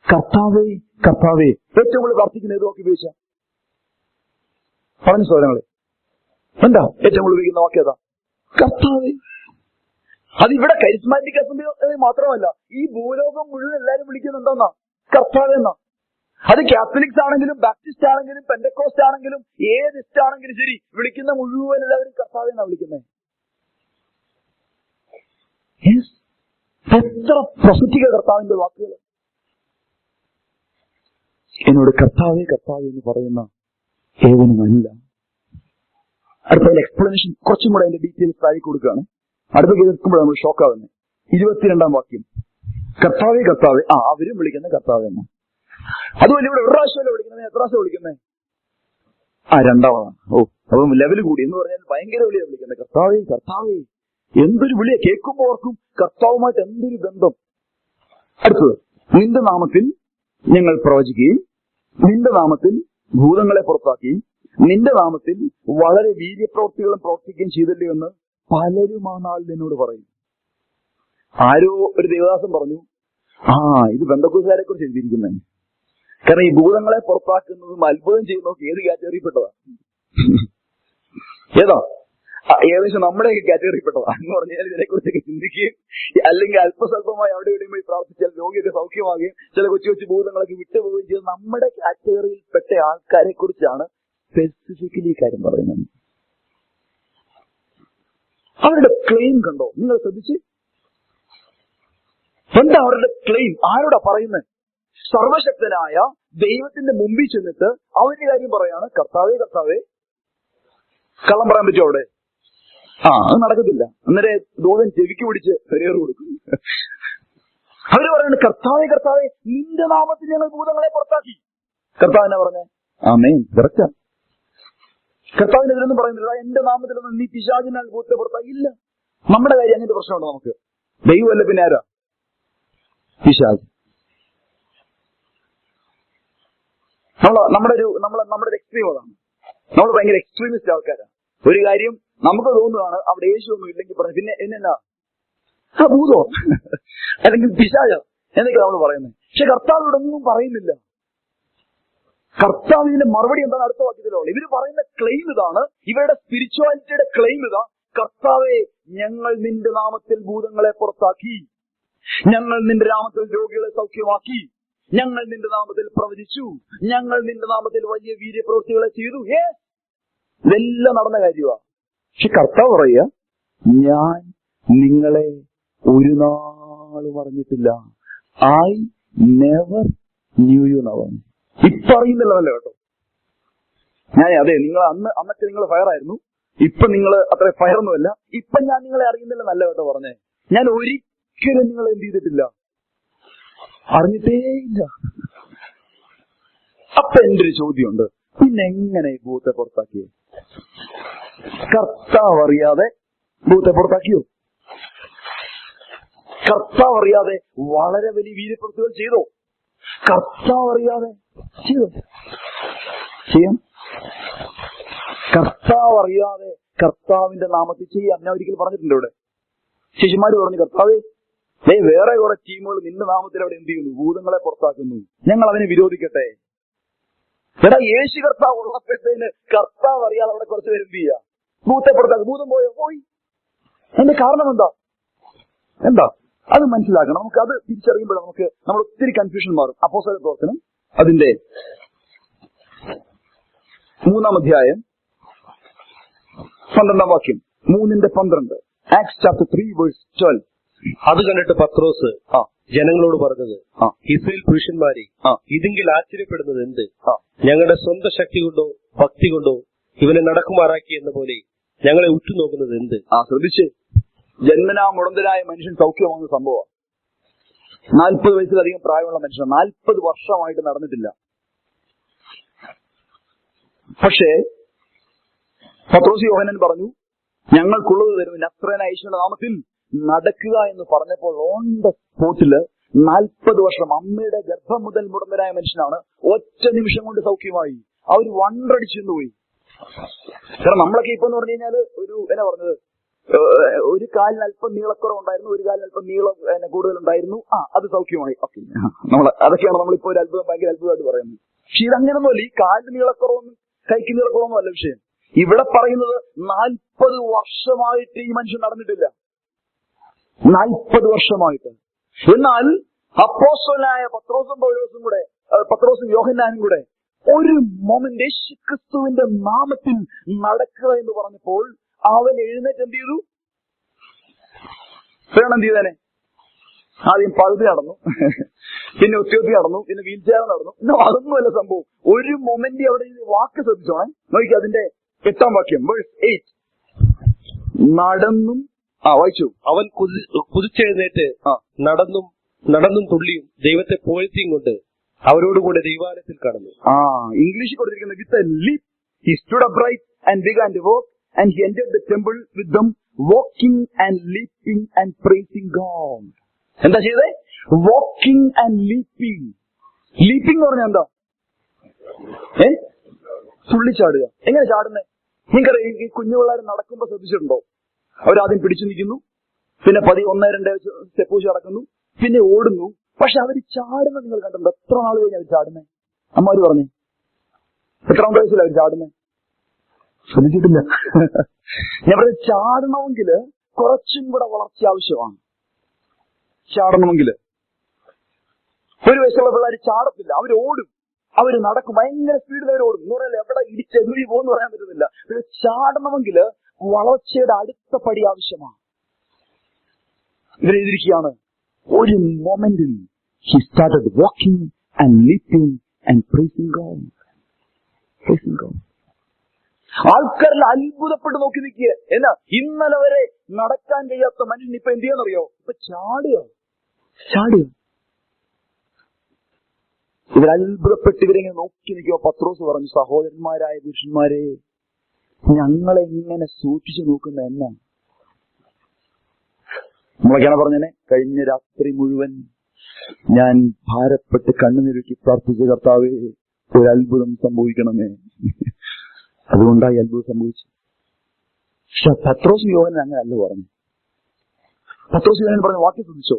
കർത്താവേ കർത്താവേ. ഏറ്റവും കൂടുതൽ പ്രാർത്ഥിക്കുന്ന ഏത് വാക്ക് ഉപയോഗിച്ച? പറഞ്ഞു സോദരങ്ങളെ, എന്താ ഏറ്റവും കൂടുതൽ ഉപയോഗിക്കുന്ന വാക്ക് ഏതാ? കർത്താവേ. അതിവിടെ കരിസ്മാറ്റിക് അസംബ്ലി മാത്രമല്ല, ഈ ഭൂലോകം മുഴുവൻ എല്ലാരും വിളിക്കുന്നുണ്ടെന്നാ കർത്താവേ എന്നാ. അത് കാത്തലിക്സ് ആണെങ്കിലും ബാപ്റ്റിസ്റ്റ് ആണെങ്കിലും പെന്തക്കോസ്റ്റ് ആണെങ്കിലും ഏത് ഇഷ്ടാണെങ്കിലും ശരി, വിളിക്കുന്ന മുഴുവൻ എല്ലാവരും കർത്താവേ എന്നാ വിളിക്കുന്നത്. എത്ര പ്രൊഫറ്റിക കർത്താവിന്റെ വാക്കുകൾ. എന്നോട് കർത്താവേ കർത്താവേ എന്ന് പറയുന്ന ഏവനുമല്ല. അടുത്ത എക്സ്പ്ലനേഷൻ കുറച്ചും കൂടെ അതിന്റെ ഡീറ്റെയിൽസ് താഴെ കൊടുക്കുകയാണ്. അടുത്ത കേൾക്കുമ്പോൾ നമ്മൾ ഷോക്കാവുന്നത്. 22-ാം വാക്യം, കർത്താവേ കർത്താവേ. അവരും വിളിക്കുന്ന കർത്താവേ എന്നാ. അതുപോലെ ഇവിടെ ഒരു പ്രാവശ്യമല്ലേ വിളിക്കുന്നത്? എത്ര പ്രാവശ്യം വിളിക്കുന്നത്? രണ്ടാമതാണ്. അപ്പം ലെവൽ കൂടി എന്ന് പറഞ്ഞാൽ ഭയങ്കര വിളിയാണ് വിളിക്കുന്നത്. കർത്താവേ കർത്താവേ. എന്തൊരു വിളിയാ! കേൾക്കുമ്പോൾ ഓർക്കും കർത്താവുമായിട്ട് എന്തൊരു ബന്ധം. അടുത്തത്, നിന്റെ നാമത്തിൽ ഞങ്ങൾ പ്രവചിക്കുകയും നിന്റെ നാമത്തിൽ ഭൂതങ്ങളെ പുറത്താക്കുകയും നിന്റെ നാമത്തിൽ വളരെ വീര്യപ്രവൃത്തികളും പ്രവർത്തിക്കുകയും ചെയ്തല്ലോ എന്ന് പലരും ആ നാളിൽ എന്നോട് പറയും. ആരോ ഒരു ദേവദാസൻ പറഞ്ഞു, ഇത് പെന്തക്കോസ്തുകാരെ കുറിച്ച് എഴുതിയിരിക്കുന്നത്. കാരണം ഈ ഭൂതങ്ങളെ പുറത്താക്കുന്നതും അത്ഭുതം ചെയ്യുന്നതൊക്കെ ഏത് കാറ്റഗറിയിൽപ്പെട്ടതാ? ഏതാ? ഏകദേശം നമ്മുടെ കാറ്റഗറിയിൽപ്പെട്ടതാ എന്ന് പറഞ്ഞാൽ ഇതിനെക്കുറിച്ചൊക്കെ ചിന്തിക്കുകയും അല്ലെങ്കിൽ അല്പസ്വല്പമായി അവിടെ ഇവിടെയും പോയി പ്രാർത്ഥിച്ചാൽ രോഗിയൊക്കെ സൗഖ്യമാകുകയും ചില കൊച്ചു കൊച്ചു ഭൂതങ്ങളൊക്കെ വിട്ടുപോവുകയും ചെയ്ത് നമ്മുടെ കാറ്റഗറിയിൽപ്പെട്ട ആൾക്കാരെ കുറിച്ചാണ് സ്പെസിഫിക്കലി ഈ കാര്യം പറയുന്നത്. അവരുടെ ക്ലെയിം കണ്ടോ? നിങ്ങൾ ശ്രദ്ധിച്ച്. എന്താ അവരുടെ ക്ലെയിം? ആരോടാ പറയുന്നത്? സർവശക്തനായ ദൈവത്തിന്റെ മുമ്പിൽ ചെന്നിട്ട് അവന്റെ കാര്യം പറയാണ്, കർത്താവേ കർത്താവേ. കള്ളം പറയാൻ പറ്റുമോ അവിടെ? അത് നടക്കത്തില്ല. അന്നേരം ദൂതൻ ചെവിക്ക് പിടിച്ച് കരേറ് കൊടുക്കും. അവര് പറയുന്നത്, കർത്താവേ കർത്താവേ, നിന്റെ നാമത്തിൽ ഞങ്ങൾ ഭൂതങ്ങളെ പുറത്താക്കി. കർത്താവിനെ പറഞ്ഞേ, ആമേൻ, കറക്റ്റാ. കർത്താവിനെതിരൊന്നും പറയുന്നില്ല, എന്റെ നാമത്തിലൊന്നും നീ പിശാചിനാൽ ഭൂതത്തെ പുറത്താക്കില്ല. നമ്മുടെ കാര്യം അങ്ങനത്തെ പ്രശ്നമുണ്ട് നമുക്ക്. ദൈവമല്ല പിന്നെ ആരാ? പിശാച്. നമ്മുടെ ഒരു എക്സ്ട്രീം അതാണ്. നമ്മൾ ഭയങ്കര എക്സ്ട്രീമിസ്റ്റ് ആൾക്കാരാണ്. ഒരു കാര്യം നമുക്ക് തോന്നുകയാണ് അവിടെ യേശു ഒന്നും ഇല്ലെങ്കിൽ പറഞ്ഞു പിന്നെ എന്നാ ഭൂതോ അല്ലെങ്കിൽ പിശാചോ എന്നൊക്കെയാണ് നമ്മൾ പറയുന്നത്. പക്ഷെ കർത്താവിനോട് ഒന്നും പറയുന്നില്ല. കർത്താവ് ഇതിന്റെ മറുപടി എന്താണ് അടുത്ത വാക്യത്തിലുള്ള? ഇവര് പറയുന്ന ക്ലെയിം ഇതാണ്, ഇവരുടെ സ്പിരിച്വാലിറ്റിയുടെ ക്ലെയിം ഇതാ: കർത്താവേ, ഞങ്ങൾ നിന്റെ നാമത്തിൽ ഭൂതങ്ങളെ പുറത്താക്കി, ഞങ്ങൾ നിന്റെ നാമത്തിൽ രോഗികളെ സൗഖ്യമാക്കി, ഞങ്ങൾ നിന്റെ നാമത്തിൽ പ്രവചിച്ചു, ഞങ്ങൾ നിന്റെ നാമത്തിൽ വലിയ വീര്യപ്രവൃത്തികളെ ചെയ്തു. ഇതെല്ലാം നടന്ന കാര്യമാണ്. പക്ഷെ കർത്താവ് പറയുക, ഞാൻ നിങ്ങളെ ഒരു നാളും അറിഞ്ഞിട്ടില്ല. ഐ നെവർ ന്യൂ യു എന്നാ പറഞ്ഞു. ഇപ്പൊ അറിയുന്നില്ലല്ലോ കേട്ടോ. അതെ, നിങ്ങൾ അന്നൊക്കെ നിങ്ങൾ ഫയറായിരുന്നു, ഇപ്പൊ നിങ്ങൾ അത്ര ഫയറൊന്നുമല്ല. ഇപ്പൊ ഞാൻ നിങ്ങളെ അറിയുന്നില്ല നല്ല കേട്ടോ പറഞ്ഞേ. ഞാൻ ഒരിക്കലും നിങ്ങളെ എന്ത് ചെയ്തിട്ടില്ല, അറിഞ്ഞിട്ടേയില്ല. അപ്പൊ എന്റെ ഒരു ചോദ്യമുണ്ട്, പിന്നെ എങ്ങനെ ഭൂതത്തെ പുറത്താക്കിയോ? കർത്താവ് അറിയാതെ ഭൂതത്തെ പുറത്താക്കിയോ? കർത്താവ് അറിയാതെ വളരെ വലിയ വീര്യപ്രവൃത്തികൾ ചെയ്തോ? കർത്താവ് അറിയാതെ ചെയ്യാം. കർത്താവ് അറിയാതെ കർത്താവിന്റെ നാമത്തിൽ ചെയ്യാം. ഞാൻ ഒരിക്കൽ പറഞ്ഞിട്ടുണ്ട് ഇവിടെ. ശിഷ്യന്മാര് പറഞ്ഞു, കർത്താവേ, വേറെ കുറെ ടീമുകൾ നിന്റെ നാമത്തിൽ അവിടെ എന്ത് ചെയ്യുന്നു? ഭൂതങ്ങളെ പുറത്താക്കുന്നു, ഞങ്ങൾ അതിനെ വിരോധിക്കട്ടെ. എടാ, യേശു കർത്താവ് ഉള്ളപ്പോഴത്തേന് കർത്താവ് അറിയാതെ അവിടെ കുറച്ച് പേര് എന്ത് ചെയ്യുക? ഭൂതത്തെ പുറത്താക്കും. ഭൂതം പോയോ? പോയി. അതിന്റെ കാരണം എന്താ അത് മനസ്സിലാക്കണം. നമുക്ക് അത് തിരിച്ചറിയുമ്പോൾ നമ്മൾ ഒത്തിരി കൺഫ്യൂഷൻ മാറും. അപ്പോസ്തല പ്രവർത്തനം അതിന്റെ 3-ാം അധ്യായം 12-ാം വാക്യം, 3:12. Acts chapter 3:12. അത് കണ്ടിട്ട് പത്രോസ് ജനങ്ങളോട് പറഞ്ഞത്, ഇസ്രായേൽ പുരുഷന്മാരെ, ഇതെങ്കിൽ ആശ്ചര്യപ്പെടുന്നത് എന്ത്? ഞങ്ങളുടെ സ്വന്തം ശക്തി കൊണ്ടോ ഭക്തി കൊണ്ടോ ഇവനെ നടക്കുമാറാക്കി എന്ന പോലെ ഞങ്ങളെ ഉറ്റുനോക്കുന്നത് എന്ത്? ശ്രദ്ധിച്ച്, ജന്മനാ മുടന്തരായ മനുഷ്യൻ സൗഖ്യമാകുന്ന സംഭവം. 40 വയസ്സിലധികം പ്രായമുള്ള മനുഷ്യൻ 40 വർഷമായിട്ട് നടന്നിട്ടില്ല. പക്ഷേ പത്രോസ് യോഹന്നാൻ പറഞ്ഞു, ഞങ്ങൾക്കുള്ളത് തരും, നസ്രേനായ യേശുവിന്റെ നാമത്തിൽ നടക്കുക എന്ന് പറഞ്ഞപ്പോൾ ഓൺ ദ സ്പോട്ടില് 40 വർഷം അമ്മയുടെ ഗർഭം മുതൽ മുടന്തരായ മനുഷ്യനാണ്. ഒറ്റ നിമിഷം കൊണ്ട് സൗഖ്യമായി. അവർ വണ്ടടിച്ചു പോയി. കാരണം നമ്മളൊക്കെ ഇപ്പൊ എന്ന് പറഞ്ഞു കഴിഞ്ഞാൽ എന്നാ പറഞ്ഞത്, ഒരു കാലിന് അല്പം നീളക്കുറവുണ്ടായിരുന്നു, ഒരു കാലിന് അല്പം നീളം കൂടുതലുണ്ടായിരുന്നു, അത് സൗഖ്യമായി. ഓക്കെ, അതൊക്കെയാണ് നമ്മളിപ്പോ ഒരു അത്ഭുതം, ഭയങ്കര അത്ഭുതമായിട്ട് പറയുന്നത്. പക്ഷെ ഇതങ്ങനെയൊന്നുമല്ല. ഈ കാലിന് നീളക്കുറവൊന്നും കൈക്ക് നീളക്കുറവൊന്നും അല്ല വിഷയം. ഇവിടെ പറയുന്നത് 40 വർഷമായിട്ട് ഈ മനുഷ്യൻ നടന്നിട്ടില്ല. 40 വർഷമായിട്ട്. എന്നാൽ അപ്പോസ്തലനായ പത്രോസും യോഹന്നാനും കൂടെ ഒരു മൊമെന്റ് യേശുക്രിസ്തുവിന്റെ നാമത്തിൽ നടക്കുക എന്ന് പറഞ്ഞപ്പോൾ അവൻ എഴുന്നേറ്റ് എന്ത് ചെയ്തു? എന്ത് ചെയ്തേനെ? ആദ്യം പകുതി നടന്നു, പിന്നെ ഒത്തിയൊത്തി നടന്നു, പിന്നെ വീൽ ചെയർ നടന്നു. അതൊന്നുമല്ല സംഭവം. ഒരു മൊമെന്റ് അവിടെ വാക്ക് ശ്രദ്ധിച്ചോണേ. നോക്കി അതിന്റെ 8-ാം വാക്യം, വേഴ്സ് 8. നടന്നും വായിച്ചു. അവൻ കുതിച്ചെഴുന്നേറ്റ് നടന്നും തുള്ളിയും ദൈവത്തെ പുകഴ്ത്തിയും കൊണ്ട് അവരോടുകൂടെ ദൈവാലയത്തിൽ കടന്നു. ഇംഗ്ലീഷിൽ കൊടുത്തിരിക്കുന്നത്, with a leap he stood upright and began to walk and he entered the temple with them, walking and leaping and praising God. എന്താ ചെയ്തേ? Walking and leaping. ലീപ്പിംഗ് എന്ന് പറഞ്ഞാൽ എന്താ? തുള്ളിച്ചാടുക. എങ്ങനെ ചാടുന്നേ? നിങ്ങൾക്കറിയാം, ഈ കുഞ്ഞു പിള്ളേർ നടക്കുമ്പോ ശ്രദ്ധിച്ചിട്ടുണ്ടോ? അവരാദ്യം പിടിച്ചു നിൽക്കുന്നു, പിന്നെ 1-2 സ്റ്റെപ്പ് വെച്ച് നടക്കുന്നു, പിന്നെ ഓടുന്നു. പക്ഷെ അവർ ചാടുന്നത് നിങ്ങൾ കണ്ടിട്ടുണ്ടോ? എത്ര നാൾ കഴിഞ്ഞ് അവർ ചാടുന്നേ? അമ്മമാര് പറഞ്ഞേ, എത്രാമത്തെ വയസ്സിലാണ് അവർ ചാടുന്നേ? ശ്രദ്ധിച്ചിട്ടില്ല. ഞാൻ പറഞ്ഞ, ചാടണമെങ്കിൽ കുറച്ചും കൂടെ വളർച്ച ആവശ്യമാണ്. ചാടണമെങ്കിൽ 1 വയസ്സുള്ള പിള്ളേർ ചാടത്തില്ല, അവർ ഓടും, അവർ നടക്കും, ഭയങ്കര സ്പീഡിൽ അവർ ഓടും. എന്ന് പറയാൻ എവിടെ ഇടിച്ചെങ്ങി പോകുമെന്ന് പറയാൻ പറ്റുന്നില്ല. ചാടണമെങ്കിൽ വളർച്ചയുടെ അടുത്ത പടി ആവശ്യമാണ്. ഇവരെഴുതിയിരിക്കുകയാണ്, ഒരു മൊമെന്റിൽ he started walking and leaping and praising God. Praising God. ആൾക്കാരിൽ അത്ഭുതപ്പെട്ട് നോക്കി നിൽക്കുക. എന്നാ, ഇന്നലെ വരെ നടക്കാൻ കഴിയാത്ത മനുഷ്യൻ ഇപ്പൊ എന്ത് ചെയ്യാന്നറിയോ? ഇപ്പൊ ചാടുക. ഇവരത്ഭുതപ്പെട്ട് ഇവരെങ്ങനെ നോക്കി നിൽക്കുക. പത്രോസ് പറഞ്ഞു, സഹോദരന്മാരായ പുരുഷന്മാരെ, ഞങ്ങളെങ്ങനെ സൂക്ഷിച്ചു നോക്കുന്ന എന്നാ? നമ്മളൊക്കെയാണ് പറഞ്ഞനെ, കഴിഞ്ഞ രാത്രി മുഴുവൻ ഞാൻ ഭാരപ്പെട്ട് കണ്ണുനിരുക്കി പ്രാർത്ഥിച്ച കർത്താവേ, ഒരു അത്ഭുതം സംഭവിക്കണമേ. അതുകൊണ്ടായി അത്ഭുതം സംഭവിച്ചു. പക്ഷെ പത്രോസ് യോഹന്നാൻ അങ്ങനെയല്ല പറഞ്ഞു. പത്രോസ് യോഹന്നാൻ പറഞ്ഞ വാക്യം ശ്രദ്ധിച്ചോ?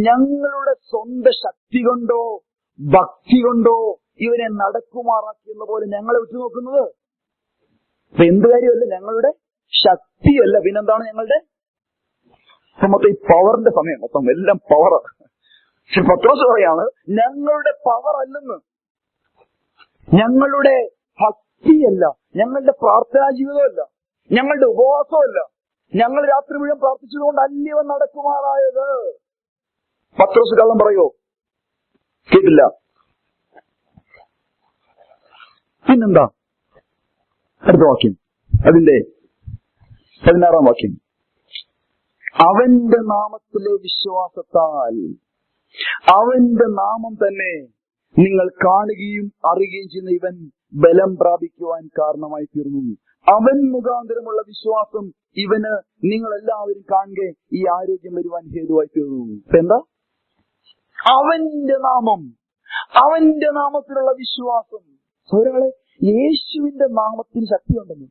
ഞങ്ങളുടെ സ്വന്തം ശക്തി കൊണ്ടോ ഭക്തി കൊണ്ടോ ഇവനെ നടക്കുമാറാക്കിയെന്ന പോലെ ഞങ്ങളെ ഉറ്റുനോക്കുന്നത്. അപ്പൊ എന്ത് കാര്യമല്ല, ഞങ്ങളുടെ ശക്തിയല്ല, പിന്നെന്താണ് ഞങ്ങളുടെ മൊത്തം ഈ പവറിന്റെ സമയം, മൊത്തം എല്ലാം പവർ. പക്ഷെ പത്രോസ് പറയാണ് ഞങ്ങളുടെ പവർ അല്ലെന്ന്, ഞങ്ങളുടെ ഭക്തിയല്ല, ഞങ്ങളുടെ പ്രാർത്ഥനാ ജീവിതമല്ല, ഞങ്ങളുടെ ഉപവാസമല്ല, ഞങ്ങൾ രാത്രി മുഴുവൻ പ്രാർത്ഥിച്ചതുകൊണ്ട് അല്ലവൻ നടക്കുമാറായത്. പത്രോസ് കള്ളം പറയോ? കേട്ടില്ല. പിന്നെന്താ അടുത്ത വാക്യം, അതിന്റെ 16-ാം വാക്യം. അവന്റെ നാമത്തിലെ വിശ്വാസത്താൽ അവന്റെ നാമം തന്നെ നിങ്ങൾ കാണുകയും അറിയുകയും ചെയ്യുന്ന ഇവൻ ബലം പ്രാപിക്കുവാൻ കാരണമായി തീർന്നു. അവൻ മുഖാന്തരമുള്ള വിശ്വാസം ഇവന് നിങ്ങൾ എല്ലാവരും കാണുക ഈ ആരോഗ്യം വരുവാൻ ഹേതുവായി തീർന്നു. എന്താ? അവന്റെ നാമം, അവന്റെ നാമത്തിലുള്ള വിശ്വാസം. സഹോദരങ്ങളെ, യേശുവിന്റെ നാമത്തിന് ശക്തിയുണ്ടെന്ന്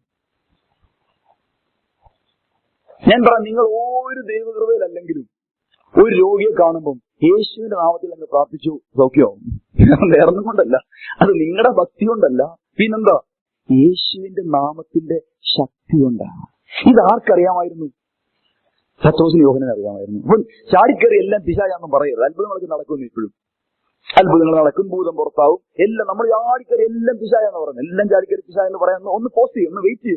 ഞാൻ പറയാം. നിങ്ങൾ ഒരു ദൈവകൃപയിലല്ലെങ്കിലും ഒരു രോഗിയെ കാണുമ്പം യേശുവിന്റെ നാമത്തിൽ അങ്ങ് പ്രാർത്ഥിച്ചു സൗഖ്യമാവും. വേറൊന്നും കൊണ്ടല്ല, അത് നിങ്ങളുടെ ഭക്തി കൊണ്ടല്ല, പിന്നെന്താ? യേശുവിന്റെ നാമത്തിന്റെ ശക്തി കൊണ്ടാണ്. ഇതാർക്കറിയാമായിരുന്നു? പത്രോസിന് യോഹന്നാന് അറിയാമായിരുന്നു. അപ്പം ചാടിക്കറി എല്ലാം പിശാചാന്നും പറയരുത്. അത്ഭുതങ്ങളൊക്കെ നടക്കുന്നു, ഇപ്പോഴും അത്ഭുതങ്ങൾ നടക്കും, ഭൂതം പുറത്താവും, എല്ലാം നമ്മൾ ചാടിക്കറി എല്ലാം പിശാചാന്ന് പറയുന്നത്. എല്ലാം ചാടിക്കറി പിശാചെന്ന് പറയാൻ ഒന്ന് പോസ്റ്റ് ചെയ്യും, ഒന്ന് വെയിറ്റ്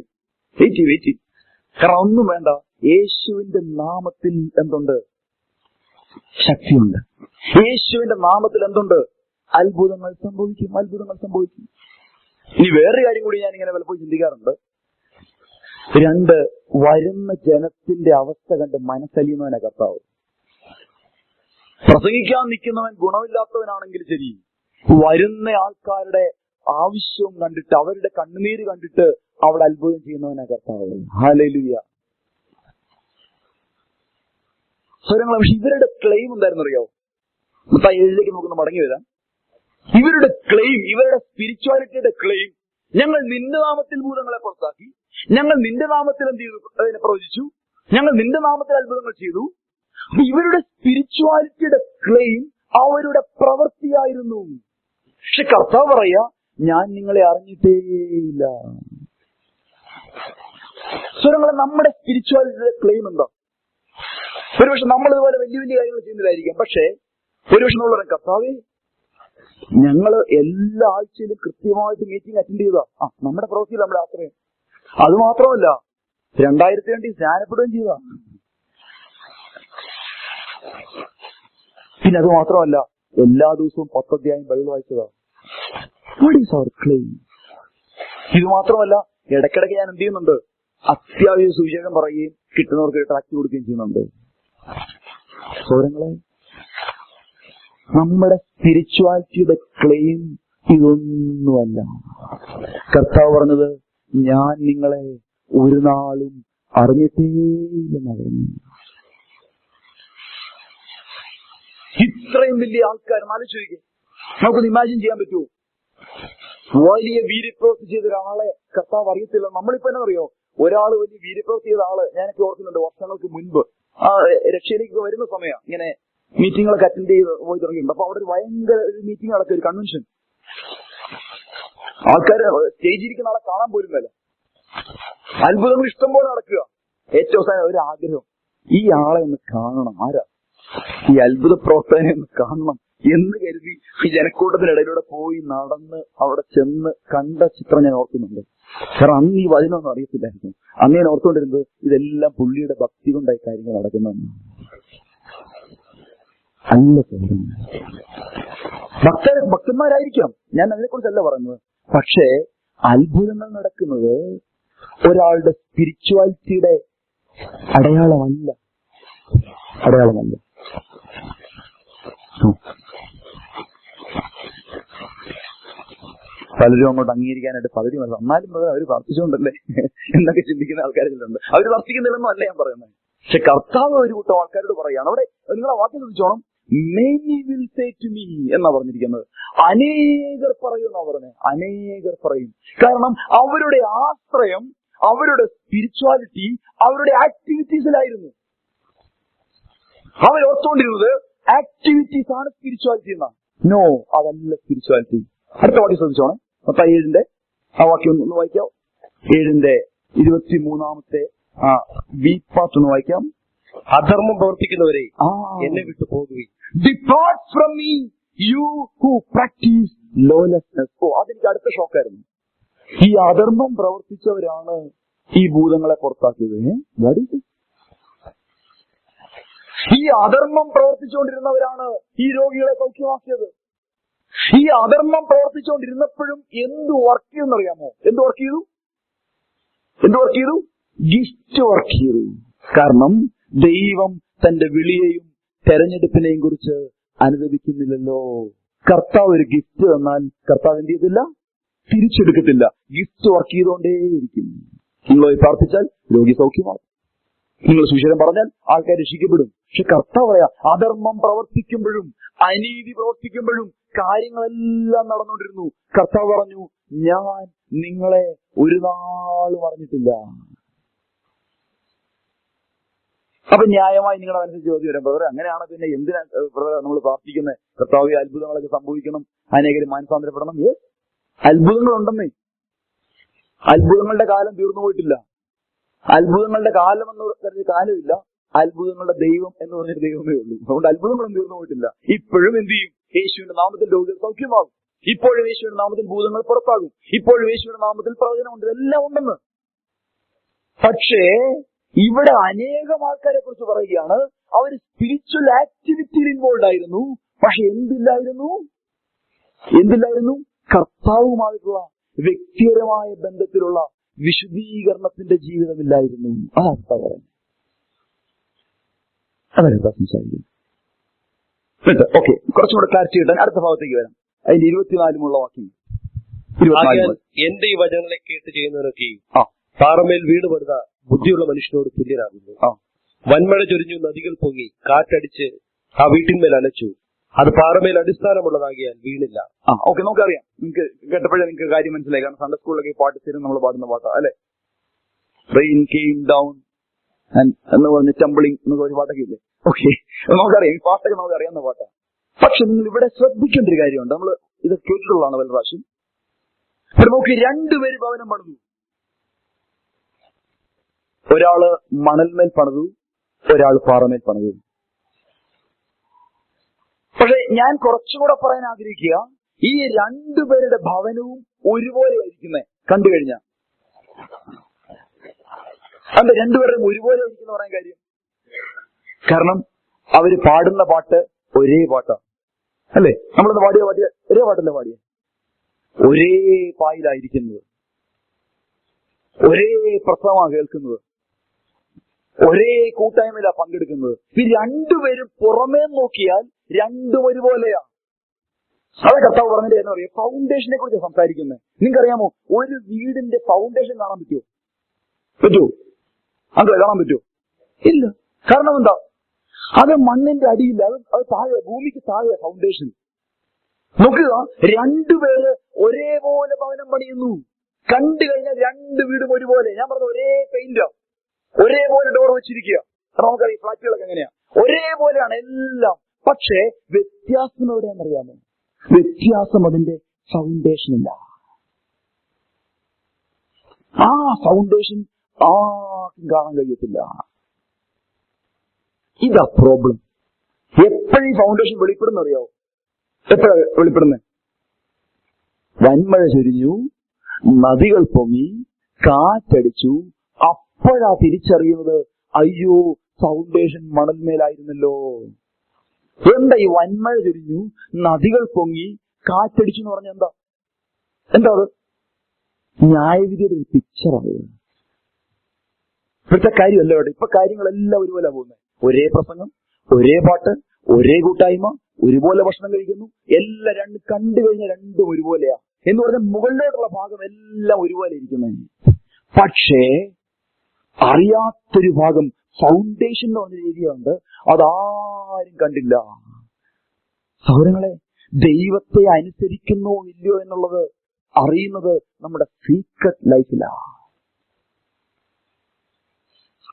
ചെയ്യും. കാരണം ഒന്നും വേണ്ട, യേശുവിന്റെ നാമത്തിൽ എന്തുണ്ട്? ശക്തിയുണ്ട്. യേശുവിന്റെ നാമത്തിൽ എന്തുണ്ട്? അത്ഭുതങ്ങൾ സംഭവിക്കും. ഇനി വേറൊരു കാര്യം കൂടി ഞാൻ ഇങ്ങനെ പലപ്പോഴും ചിന്തിക്കാറുണ്ട്. വരുന്ന ജനത്തിന്റെ അവസ്ഥ കണ്ട് മനസ്സലിയുന്നവനെ കർത്താവ്. പ്രസംഗിക്കാൻ നിൽക്കുന്നവൻ ഗുണമില്ലാത്തവനാണെങ്കിൽ ശരി, വരുന്ന ആൾക്കാരുടെ ആവശ്യവും കണ്ടിട്ട്, അവരുടെ കണ്ണുനീര് കണ്ടിട്ട് അവിടെ അത്ഭുതം ചെയ്യുന്നവനാ കർത്താവ്. ഹല്ലേലൂയ. സ്വരങ്ങൾ. പക്ഷെ ഇവരുടെ ക്ലെയിം എന്തായിരുന്നറിയോ? 7 നമുക്കൊന്ന് മടങ്ങി വരാം. ഇവരുടെ ക്ലെയിം, ഇവരുടെ സ്പിരിച്വാലിറ്റിയുടെ ക്ലെയിം, ഞങ്ങൾ നിന്റെ നാമത്തിൽ ഭൂതങ്ങളെ പുറത്താക്കി, ഞങ്ങൾ നിന്റെ നാമത്തിൽ എന്ത് ചെയ്തു? അതിനെ പ്രവചിച്ചു, ഞങ്ങൾ നിന്റെ നാമത്തിൽ അത്ഭുതങ്ങൾ ചെയ്തു. ഇവരുടെ സ്പിരിച്വാലിറ്റിയുടെ ക്ലെയിം അവരുടെ പ്രവൃത്തിയായിരുന്നു. പക്ഷെ കർത്താവ് പറയാ, ഞാൻ നിങ്ങളെ അറിഞ്ഞിട്ടേയില്ല. സ്വരങ്ങളെ, നമ്മുടെ സ്പിരിച്വാലിറ്റിയുടെ ക്ലെയിം എന്താ? ഒരുപക്ഷെ നമ്മൾ ഇതുപോലെ വലിയ വലിയ കാര്യങ്ങൾ ചെയ്യുന്നതായിരിക്കാം. പക്ഷെ ഒരുപക്ഷെ നമ്മൾ പറയാം, കർത്താവേ, ഞങ്ങള് എല്ലാ ആഴ്ചയിലും കൃത്യമായിട്ട് മീറ്റിംഗ് അറ്റൻഡ് ചെയ്താ നമ്മുടെ പ്രവൃത്തിയിൽ നമ്മുടെ ആശ്രയം. അത് മാത്രമല്ല, 2002 സ്നാനപ്പെടുകയും ചെയ്താ. പിന്നെ അത് മാത്രമല്ല, എല്ലാ ദിവസവും 10 അധ്യായം ബൈബിൾ വായിച്ചതാ. What is our claim? ഇത് മാത്രമല്ല, ഇടയ്ക്കിടയ്ക്ക് ഞാൻ എന്ത് ചെയ്യുന്നുണ്ട്? അത്യാവശ്യ സുവിശേഷം പറയുകയും കിട്ടുന്നവർക്ക് ട്രാക്ട് കൊടുക്കുകയും ചെയ്യുന്നുണ്ട്. സൗരങ്ങളെ, നമ്മുടെ സ്പിരിച്വാലിറ്റിയുടെ ക്ലെയിം ഇതൊന്നുമല്ല. കർത്താവ് പറഞ്ഞത്, ഞാൻ നിങ്ങളെ ഒരു നാളും അറിഞ്ഞിട്ടേയില്ലെന്ന് പറഞ്ഞു. ഇത്രയും വലിയ ആൾക്കാർ ആലോചിക്കുക, നമുക്കൊന്ന് ഇമാജിൻ ചെയ്യാൻ പറ്റുമോ? വലിയ വീര്യപ്രവൃത്തി ചെയ്ത ഒരാളെ കർത്താവ് അറിയത്തില്ല. നമ്മളിപ്പോ എന്നാ അറിയോ, ഒരാൾ വലിയ വീര്യപ്രവൃത്തി ചെയ്ത ആള്, ഞാനൊക്കെ ഓർക്കുന്നുണ്ട് വർഷങ്ങൾക്ക് മുൻപ് രക്ഷയിലേക്ക് വരുന്ന സമയം ഇങ്ങനെ മീറ്റിങ്ങുകളൊക്കെ അറ്റൻഡ് ചെയ്ത് പോയി തുടങ്ങിയിട്ടുണ്ട്. അപ്പൊ അവിടെ ഒരു ഭയങ്കര ഒരു മീറ്റിംഗ് നടക്കുക, ഒരു കൺവെൻഷൻ. ആൾക്കാര് സ്റ്റേജിരിക്കുന്ന ആളെ കാണാൻ പോലും വേല, അത്ഭുതങ്ങൾ ഇഷ്ടം പോലെ നടക്കുക. ഏറ്റവും അവസാനം ഒരു ആഗ്രഹം, ഈ ആളെ ഒന്ന് കാണണം. ആരാ? ഈ അത്ഭുത പ്രവർത്തകനെ ഒന്ന് കാണണം എന്ന് കരുതി ഈ ജനക്കൂട്ടത്തിനിടയിലൂടെ പോയി നടന്ന് അവിടെ ചെന്ന് കണ്ട ചിത്രം ഞാൻ ഓർക്കുന്നുണ്ട്. കാരണം അന്ന് ഈ വചനമൊന്നും അറിയത്തില്ലായിരുന്നു. അന്ന് ഞാൻ ഓർത്തുകൊണ്ടിരുന്നത് ഇതെല്ലാം പുള്ളിയുടെ ഭക്തി കൊണ്ടായി കാര്യങ്ങൾ നടക്കുന്നതെന്ന്. അല്ല, ഭക്തന്മാരായിരിക്കാം, ഞാൻ അതിനെക്കുറിച്ചല്ല പറയുന്നത്. പക്ഷേ അത്ഭുതങ്ങൾ നടക്കുന്നത് ഒരാളുടെ സ്പിരിച്വാലിറ്റിയുടെ അടയാളമല്ല. പലരും അങ്ങോട്ട് അംഗീകരിക്കാനായിട്ട് പകുതി മതി. എന്നാലും അവർ പ്രാർത്ഥിച്ചുകൊണ്ടല്ലേ എന്നൊക്കെ ചിന്തിക്കുന്ന ആൾക്കാരുണ്ട്. അവർ തർക്കിക്കുന്നില്ലെന്നും അല്ല ഞാൻ പറയുന്നത്. പക്ഷെ കർത്താവ് ഒരു കൂട്ടം ആൾക്കാരോട് പറയുകയാണ്. അവിടെ നിങ്ങളെ വാക്യം ശ്രദ്ധിച്ചോണം. Many will say to me എന്നാ പറഞ്ഞിരിക്കുന്നത്. അനേകർ പറയും എന്നാ പറഞ്ഞത്. അനേകർ പറയും. കാരണം അവരുടെ ആശ്രയം, അവരുടെ സ്പിരിച്വാലിറ്റി, അവരുടെ ആക്ടിവിറ്റീസിലായിരുന്നു. അവർ ഓർത്തുകൊണ്ടിരുന്നത് ആക്ടിവിറ്റീസ് ആണ് സ്പിരിച്വാലിറ്റി എന്നാ. നോ, അതല്ല സ്പിരിച്വാലിറ്റി. അടുത്ത വാക്യം ശ്രദ്ധിച്ചോണേ. മത്തായി 7 ആ വാക്യം ഒന്ന് വായിക്കാം. 7 23 ബി പാർട്ട് ഒന്ന് വായിക്കാം. അധർമ്മം പ്രവർത്തിക്കുന്നവരെ എന്നെ വിട്ടു പോകുകയും Depart from me, you who practice lawlessness. അതെനിക്ക് അടുത്ത ഷോക്കായിരുന്നു. ഈ അധർമ്മം പ്രവർത്തിച്ചവരാണ് ഈ ഭൂതങ്ങളെ പുറത്താക്കിയത്. ഈ അധർമ്മം പ്രവർത്തിച്ചുകൊണ്ടിരുന്നവരാണ് ഈ രോഗികളെ സൗഖ്യമാക്കിയത്. ഈ അധർമ്മം പ്രവർത്തിച്ചുകൊണ്ടിരുന്നപ്പോഴും എന്ത് വർക്ക് ചെയ്യുന്നറിയാമോ? എന്ത് വർക്ക് ചെയ്തു? ഗിഫ്റ്റ് വർക്ക് ചെയ്തു. കാരണം ദൈവം തന്റെ വിളിയെയും തെരഞ്ഞെടുപ്പിനെയും കുറിച്ച് അനുവദിക്കുന്നില്ലല്ലോ. കർത്താവ് ഒരു ഗിഫ്റ്റ് തന്നാൽ കർത്താവ് എന്ത് ചെയ്തില്ല? തിരിച്ചെടുക്കത്തില്ല. ഗിഫ്റ്റ് വർക്ക് ചെയ്തുകൊണ്ടേയിരിക്കും. നിങ്ങൾ പ്രാർത്ഥിച്ചാൽ രോഗി സൗഖ്യമാകും. നിങ്ങൾ സുവിശേഷം പറഞ്ഞാൽ ആൾക്കാർ രക്ഷിക്കപ്പെടും. പക്ഷെ കർത്താവ് പറയാ, അധർമ്മം പ്രവർത്തിക്കുമ്പോഴും അനീതി പ്രവർത്തിക്കുമ്പോഴും കാര്യങ്ങളെല്ലാം നടന്നുകൊണ്ടിരുന്നു. കർത്താവ് പറഞ്ഞു, ഞാൻ നിങ്ങളെ ഒരു നാളും അറിഞ്ഞിട്ടില്ല. അപ്പൊ ന്യായമായി നിങ്ങളുടെ മനസ്സിൽ ചോദ്യം വരാം, ബ്രദറെ അങ്ങനെയാണ് പിന്നെ എന്തിനാ ബ്രദറെ നമ്മൾ പ്രാർത്ഥിക്കുന്നത്? കർത്താവ് അത്ഭുതങ്ങളൊക്കെ സംഭവിക്കണം, അനേകരും മാനസാന്തരപ്പെടണം. അത്ഭുതങ്ങളുണ്ടെന്നേ. അത്ഭുതങ്ങളുടെ കാലം തീർന്നു പോയിട്ടില്ല. അത്ഭുതങ്ങളുടെ കാലം എന്ന് പറഞ്ഞ കാലമില്ല. അത്ഭുതങ്ങളുടെ ദൈവം എന്ന് പറഞ്ഞൊരു ദൈവമേ ഉള്ളൂ. അതുകൊണ്ട് അത്ഭുതങ്ങളൊന്നും തീർന്നു പോയിട്ടില്ല. ഇപ്പോഴും എന്ത് ചെയ്യും? യേശുവിന്റെ നാമത്തിൽ രോഗികൾ സൗഖ്യമാകും. ഇപ്പോഴും യേശുവിന്റെ നാമത്തിൽ ഭൂതങ്ങൾ പുറത്താകും. ഇപ്പോഴും യേശുവിന്റെ നാമത്തിൽ പ്രവചനമുണ്ട്. ഇതെല്ലാം ഉണ്ടെന്ന്. പക്ഷേ ഇവിടെ അനേകം ആൾക്കാരെ കുറിച്ച് പറയുകയാണ്, അവർ സ്പിരിച്വൽ ആക്ടിവിറ്റിയിൽ ഇൻവോൾവ് ആയിരുന്നു. പക്ഷെ എന്തില്ലായിരുന്നു? കർത്താവുമായിട്ടുള്ള വ്യക്തിപരമായ ബന്ധത്തിലുള്ള വിശുദ്ധീകരണത്തിന്റെ ജീവിതമില്ലായിരുന്നു. അതാണ് പറയുന്നത്. അതായത് സംസാരിക്കുന്നത്. ഓക്കെ, കുറച്ചും കൂടെ ക്ലാരിറ്റി കിട്ടാൻ അടുത്ത ഭാഗത്തേക്ക് വരാം. അതിന്റെ 24 വാക്യം. എന്റെ ഈ വചനങ്ങളെ കേട്ട് ചെയ്യുന്നവരൊക്കെ പാറമേൽ വീട് പണിത ബുദ്ധിയുള്ള മനുഷ്യനോട് തുല്യരാകുന്നു. വൻമഴ ചൊരിഞ്ഞു, നദികൾ പൊങ്ങി, കാറ്റടിച്ച് ആ വീട്ടിന്മേൽ അലച്ചു. അത് പാറമേൽ അടിസ്ഥാനമുള്ളതാകിയാൽ വീണില്ല. ഓക്കെ, നമുക്കറിയാം. നിങ്ങൾക്ക് കേട്ടപ്പോഴേ നിങ്ങൾക്ക് കാര്യം മനസ്സിലായി. കാരണം സൺഡേ സ്കൂളിലൊക്കെ ഈ പാട്ട് സ്ഥിരം നമ്മൾ പാടുന്ന പാട്ടാ അല്ലെ? റെയിൻ കെയിം ഡൗൺ എന്ന് പറഞ്ഞ് ടംബിളിംഗ് എന്നൊക്കെ ഒരു പാട്ടൊക്കെ ഇല്ലേ? ഓക്കെ, നമുക്കറിയാം. ഈ പാട്ടൊക്കെ നമുക്ക് അറിയാവുന്ന പാട്ടാ. പക്ഷെ നിങ്ങൾ ഇവിടെ ശ്രദ്ധിക്കേണ്ട ഒരു കാര്യമുണ്ട്. നമ്മൾ ഇത് കേട്ടിട്ടുള്ളതാണ് പല പ്രാവശ്യം. നമുക്ക് 2 പേര് ഭവനം പണിതു. ഒരാള് മണൽമേൽ പണിതു, ഒരാൾ പാറമേൽ പണിതു. പക്ഷെ ഞാൻ കുറച്ചുകൂടെ പറയാൻ ആഗ്രഹിക്കുക, ഈ 2 പേരുടെ ഭവനവും ഒരുപോലെ ആയിരിക്കുന്നേ കണ്ടു കഴിഞ്ഞാൽ. അതെ, 2 പേരുടെയും ഒരുപോലെ ആയിരിക്കുന്ന പറയാൻ കാര്യം, കാരണം അവര് പാടുന്ന പാട്ട് ഒരേ പാട്ടാണ് അല്ലേ? നമ്മളൊന്ന് പാടിയ ഒരേ പാട്ടല്ലേ പാടിയ? ഒരേ പായിലായിരിക്കുന്നത്, ഒരേ പ്രസവമാണ് കേൾക്കുന്നത്, ഒരേ കൂട്ടായ്മയിലാണ് പങ്കെടുക്കുന്നത്. ഈ 2 പേരും പുറമേ നോക്കിയാൽ 2 ഒരുപോലെയാണ്. അത് കർത്താവ് പറഞ്ഞിട്ട് എന്ന് പറയാം, ഫൗണ്ടേഷനെ കുറിച്ച് സംസാരിക്കുന്നത്. നിങ്ങൾക്കറിയാമോ, ഒരു വീടിന്റെ ഫൗണ്ടേഷൻ കാണാൻ പറ്റുമോ? അത് കാണാൻ പറ്റുമോ? ഇല്ല. കാരണം എന്താ? അത് മണ്ണിന്റെ അടിയില്ല, അത് താഴെ, ഭൂമിക്ക് താഴെ ഫൗണ്ടേഷൻ. നോക്കുക, 2 പേര് ഒരേപോലെ ഭവനം പണിയുന്നു. കണ്ടു കഴിഞ്ഞാൽ 2 വീടും ഒരുപോലെ. ഞാൻ പറഞ്ഞ ഒരേ പെയിന്റോ, ഒരേപോലെ ഡോർ വെച്ചിരിക്കുക. നമുക്കറിയാം ഫ്ലാറ്റുകളൊക്കെ എങ്ങനെയാ, ഒരേപോലെയാണ് എല്ലാം. പക്ഷേ വ്യത്യാസം എവിടെയാണെന്നറിയാമോ? വ്യത്യാസം അതിന്റെ ഫൗണ്ടേഷനില്ല. ആ ഫൗണ്ടേഷൻ ആർക്കും കാണാൻ കഴിയത്തില്ല. ഇതാ പ്രോബ്ലം. എപ്പോഴും ഫൗണ്ടേഷൻ വെളിപ്പെടുന്ന അറിയാവോ? എപ്പോഴാ വെളിപ്പെടുന്നത്? വൻമഴ ചൊരിഞ്ഞു, നദികൾ പൊങ്ങി, കാറ്റടിച്ചു. അപ്പോഴാ തിരിച്ചറിയുന്നത്, അയ്യോ ഫൗണ്ടേഷൻ മണൽമേലായിരുന്നല്ലോ. എന്താ ഈ വൻമഴ ചൊരിഞ്ഞു, നദികൾ പൊങ്ങി, കാറ്റടിച്ചു എന്ന് പറഞ്ഞ എന്താ? അത് ന്യായവിധിയുടെ ഒരു പിക്ചറാണ്. ഇപ്പോഴത്തെ കാര്യമല്ല ഇവിടെ. ഇപ്പൊ കാര്യങ്ങളെല്ലാം ഒരുപോലെ പോകുന്നത്. ഒരേ പ്രസംഗം, ഒരേ പാട്ട്, ഒരേ കൂട്ടായ്മ, ഒരുപോലെ ഭക്ഷണം കഴിക്കുന്നു. എല്ലാം കണ്ടു കഴിഞ്ഞാൽ 2 ഒരുപോലെയാ എന്ന് പറഞ്ഞാൽ മുകളിലോട്ടുള്ള ഭാഗം എല്ലാം ഒരുപോലെ ഇരിക്കുന്നത്. പക്ഷേ അറിയാത്തൊരു ഭാഗം, ഫൗണ്ടേഷൻ എന്ന് പറഞ്ഞ ഏരിയ ഉണ്ട്, അതാരും കണ്ടില്ല. സഹോദരങ്ങളെ, ദൈവത്തെ അനുസരിക്കുന്നോ ഇല്ലയോ എന്നുള്ളത് അറിയുന്നത് നമ്മുടെ സീക്രട്ട് ലൈഫിലാണ്.